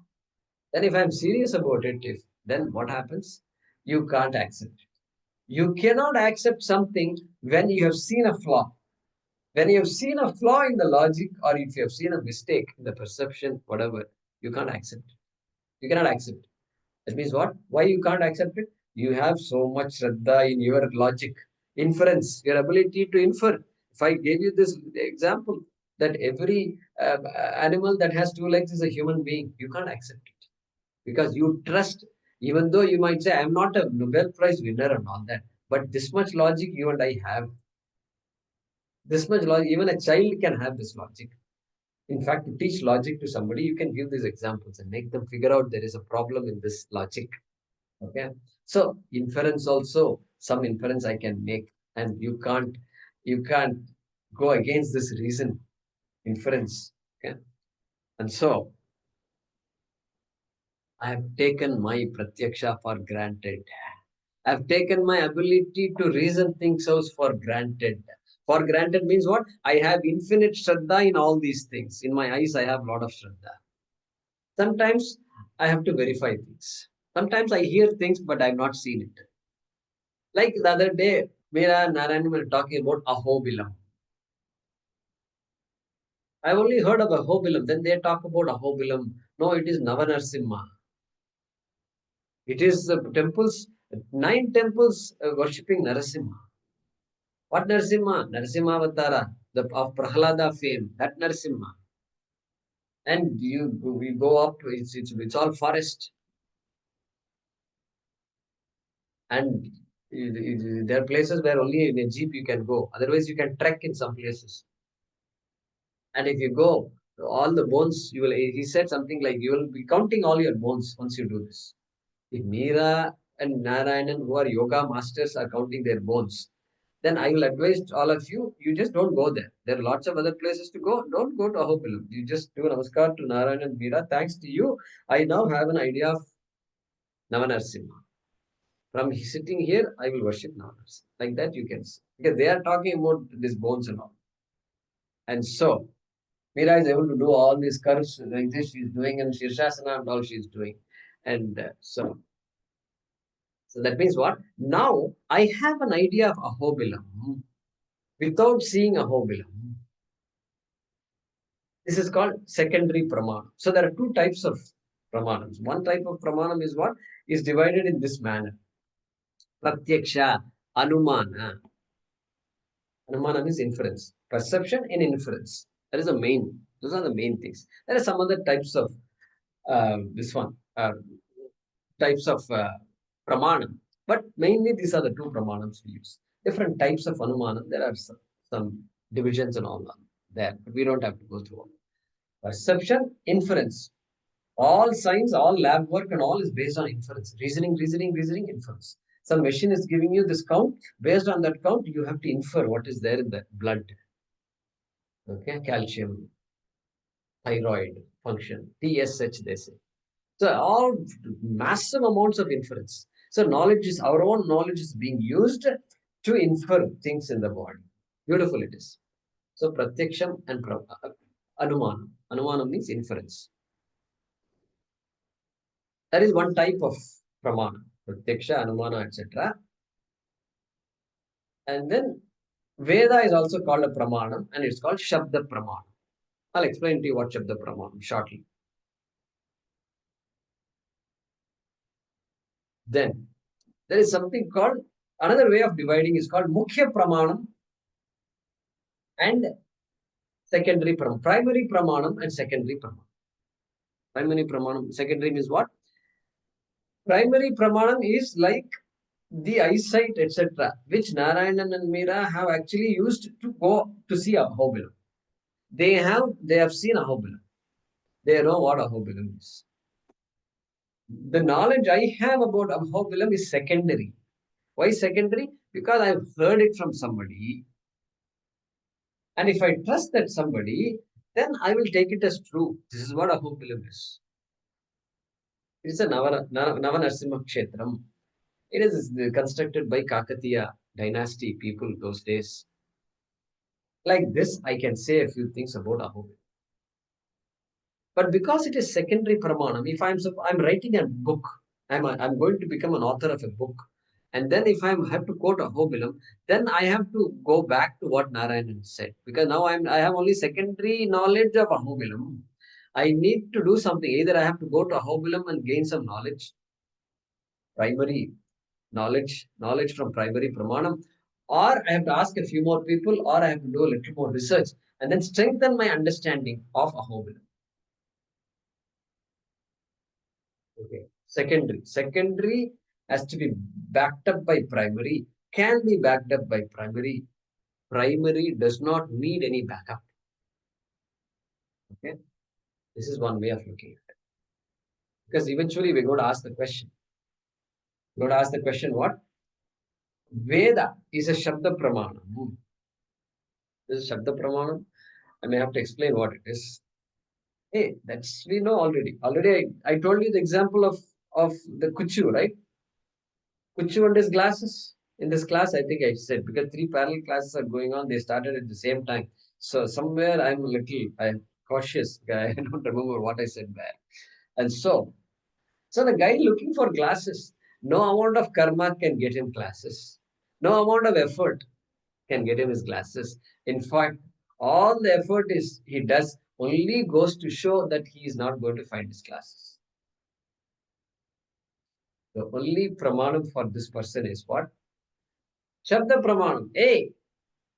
Then if I'm serious about it, then what happens? You can't accept it. You cannot accept something when you have seen a flaw. When you have seen a flaw in the logic, or if you have seen a mistake in the perception, whatever, you can't accept it. You cannot accept it. That means what? Why you can't accept it? You have so much Shraddha in your logic. Inference, your ability to infer. If I gave you this example that every animal that has two legs is a human being, you can't accept it because you trust, even though you might say, I'm not a Nobel Prize winner and all that, but this much logic you and I have. This much logic, even a child can have this logic. In fact, to teach logic to somebody, you can give these examples and make them figure out there is a problem in this logic. Okay. So inference also, some inference I can make, and you can't go against this reason, inference. Okay. And so I have taken my pratyaksha for granted. I've taken my ability to reason things out for granted. For granted means what? I have infinite shraddha in all these things. In my eyes, I have a lot of shraddha. Sometimes I have to verify things. Sometimes I hear things, but I've not seen it. Like the other day, Meera and Narayan were talking about Ahobilam. I've only heard of Ahobilam. Then they talk about Ahobilam. No, it is Navanarsimha. It is temples, 9 temples worshipping Narasimha. What Narasimha? Narasimha Avatara, of Prahlada fame. That Narasimha. And we go up to it's all forest. And there are places where only in a jeep you can go. Otherwise, you can trek in some places. And if you go, all the bones, he said something like, you will be counting all your bones once you do this. If Meera and Narayanan, who are yoga masters, are counting their bones, then I will advise all of you, you just don't go there. There are lots of other places to go. Don't go to Ahobilam. You just do namaskar to Narayan and Meera. Thanks to you, I now have an idea of Navanarsimha. From sitting here, I will worship Navanarsimha. Like that you can see. Because they are talking about these bones and all. And so, Meera is able to do all these curves like this. She's doing and Shirshasana and all she's doing. And so that means what? Now I have an idea of Ahobilam without seeing Ahobilam. This is called secondary pramanam. So there are 2 types of pramanams. One type of pramanam is what? Is divided in this manner. Pratyaksha, Anumana. Anumana means inference. Perception and inference. That is the main. Those are the main things. There are some other types of types of pramanam. But mainly these are the 2 pramanams we use. Different types of anumanam. There are some divisions and all there, but we don't have to go through all. Perception, inference. All science, all lab work and all is based on inference. Reasoning, inference. Some machine is giving you this count. Based on that count, you have to infer what is there in the blood. Okay, calcium, thyroid function, TSH they say. So all massive amounts of inference. So our own knowledge is being used to infer things in the body. Beautiful it is. So pratyaksham and anumanam. Anumanam means inference. That is one type of pramana. Pratyaksha, anumana, etc. And then Veda is also called a pramanam and it's called Shabda Pramanam. I'll explain to you what Shabda Pramanam shortly. Then there is something called, another way of dividing is called Mukhya Pramanam and secondary Pramanam. Primary Pramanam and secondary Pramanam. Primary Pramanam, secondary means what? Primary Pramanam is like the eyesight, etc., which Narayanan and Meera have actually used to go to see Ahobilam. They have seen Ahobilam. They know what Ahobilam is. The knowledge I have about Ahobilam is secondary. Why secondary? Because I've heard it from somebody. And if I trust that somebody, then I will take it as true. This is what Ahobilam is. It is a Navanarsimha Kshetram. It is constructed by Kakatiya dynasty people those days. Like this, I can say a few things about Ahobilam. But because it is secondary pramanam, if I'm writing a book, I'm going to become an author of a book, and then if I have to quote Ahobilam, then I have to go back to what Narayanan said, because now I have only secondary knowledge of Ahobilam. I need to do something. Either I have to go to Ahobilam and gain some knowledge, primary knowledge from primary pramanam, or I have to ask a few more people, or I have to do a little more research and then strengthen my understanding of Ahobilam. Okay. Secondary has to be backed up by primary, can be backed up by primary. Primary does not need any backup. Okay. This is one way of looking at it. Because eventually we're going to ask the question. We're going to ask the question what? Veda is a Shabda Pramanam. This is Shabda Pramanam. I may have to explain what it is. Hey, that's we know already. Already I told you the example of the Kuchu, right? Kuchu and his glasses. In this class, I think I said, because 3 parallel classes are going on, they started at the same time. So somewhere I'm cautious guy. I don't remember what I said there. And so the guy looking for glasses, no amount of karma can get him glasses. No amount of effort can get him his glasses. In fact, all the effort he does only goes to show that he is not going to find his glasses. The only pramanam for this person is what? Shabda pramanam. Hey,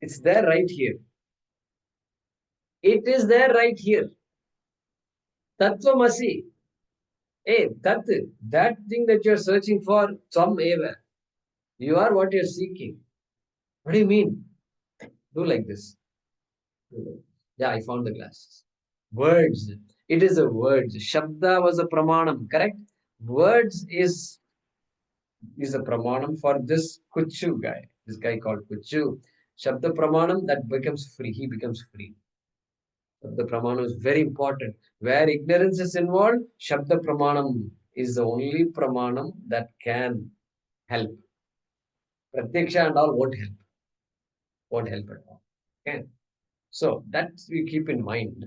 it's there right here. It is there right here. Tattvamasi. Hey, that thing that you're searching for, some eva. You are what you're seeking. What do you mean? Do like this. Yeah, I found the glasses. Words. It is a words. Shabda was a pramanam, correct? Words is a pramanam for this Kuchu guy. This guy called Kuchu. Shabda pramanam, that becomes free. He becomes free. Shabda pramanam is very important. Where ignorance is involved, Shabda pramanam is the only pramanam that can help. Pratyaksha and all won't help. Won't help at all. Okay. So that we keep in mind.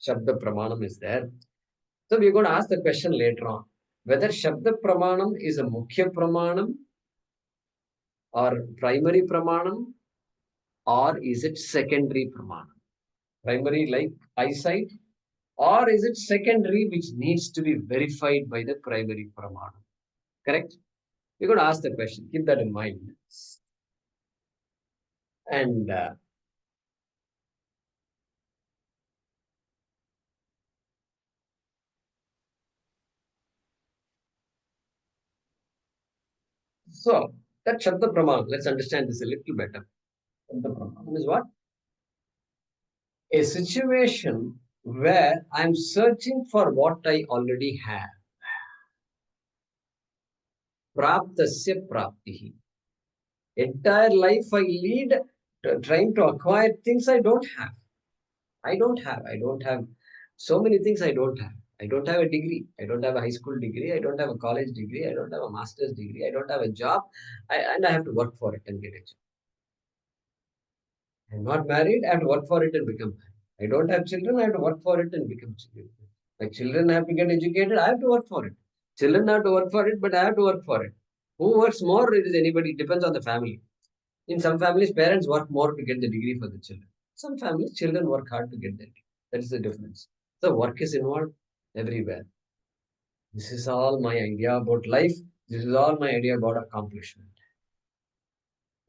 Shabda pramanam is there. So we're going to ask the question later on. Whether Shabda pramanam is a mukhya pramanam or primary pramanam, or is it secondary pramanam? Primary like eyesight, or is it secondary which needs to be verified by the primary pramanam? Correct? We're going to ask the question. Keep that in mind. And so that Shabda pramanam, let's understand this a little better. Shabda pramanam is what? A situation where I'm searching for what I already have. Praptasya praptihi. Entire life I lead trying to acquire things I don't have. I don't have so many things I don't have. I don't have a degree. I don't have a high school degree. I don't have a college degree. I don't have a master's degree. I don't have a job. And I have to work for it and get a job. I'm not married. I have to work for it and become married. I don't have children. I have to work for it and become children. My children have to get educated. I have to work for it. Children have to work for it, but I have to work for it. Who works more? It is anybody. It depends on the family. In some families, parents work more to get the degree for the children. Some families, children work hard to get that degree. That is the difference. So work is involved everywhere. This is all my idea about life. This is all my idea about accomplishment.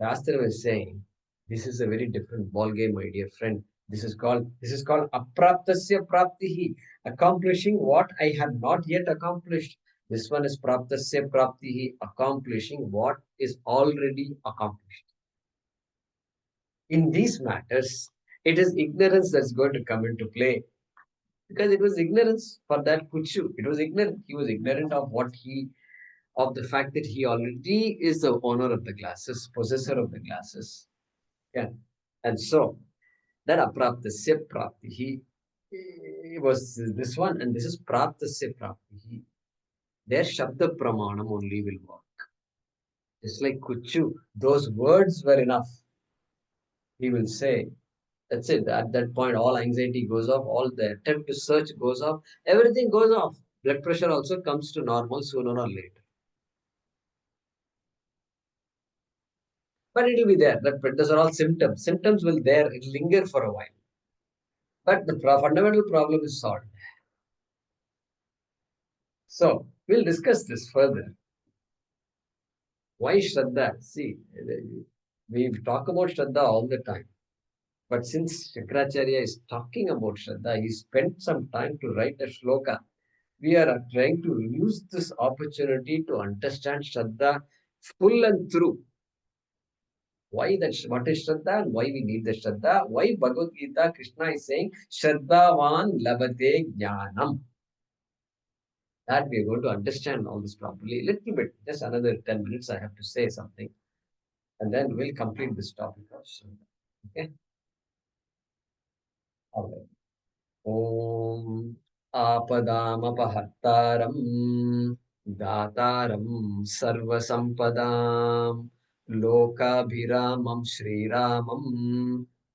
Shastra is saying, this is a very different ball game, my dear friend. This is called apraptasya praptihi, accomplishing what I have not yet accomplished. This one is praptasya praptihi, accomplishing what is already accomplished. In these matters, it is ignorance that's going to come into play. Because it was ignorance for that Kuchu. It was ignorant. He was ignorant of the fact that he already is the owner of the glasses, possessor of the glasses. Yeah. And so that apraptasya prapti, he was this one, and this is praptasya prapti. Their shabda pramanam only will work. Just like Kuchu, those words were enough. He will say, that's it. At that point, all anxiety goes off, all the attempt to search goes off, everything goes off. Blood pressure also comes to normal sooner or later. But it will be there. Those are all symptoms. Symptoms will there, it linger for a while. But the fundamental problem is solved. So, we'll discuss this further. Why Shraddha? See, We talk about Shraddha all the time. But since Shankaracharya is talking about Shraddha, he spent some time to write a shloka. We are trying to use this opportunity to understand Shraddha full and through. Why that? What is Shraddha and why we need the Shraddha? Why Bhagavad Gita Krishna is saying Shraddhavan labate jnanam? That we are going to understand all this properly. Little bit, just another 10 minutes. I have to say something, and then we'll complete this topic of Shraddha. Okay. All right. Om आपदामपहर्तारं दातारं सर्वसम्पदां लोकाभिरामं श्रीरामं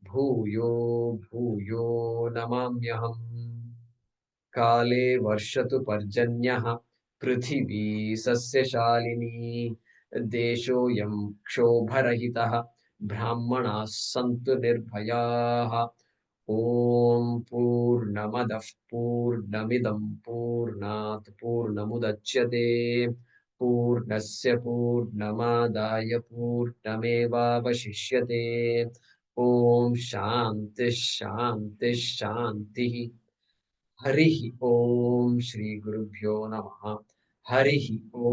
भूयो भूयो नमाम्यहम् काले वर्षतु पर्जन्यः पृथिवी सस्यशालिनी देशोऽयं क्षोभरहितः ब्राह्मणाः सन्तु निर्भयाः ॐ पूर्णमदः पूर्णमिदं पूर्णात् पूर्णमुदच्यते पूर्णस्य पूर्णमादाय पूर्णमेवावशिष्यते ॐ शान्तिः शान्तिः शान्तिः हरिः ॐ श्रीगुरुभ्यो नमः हरिः ॐ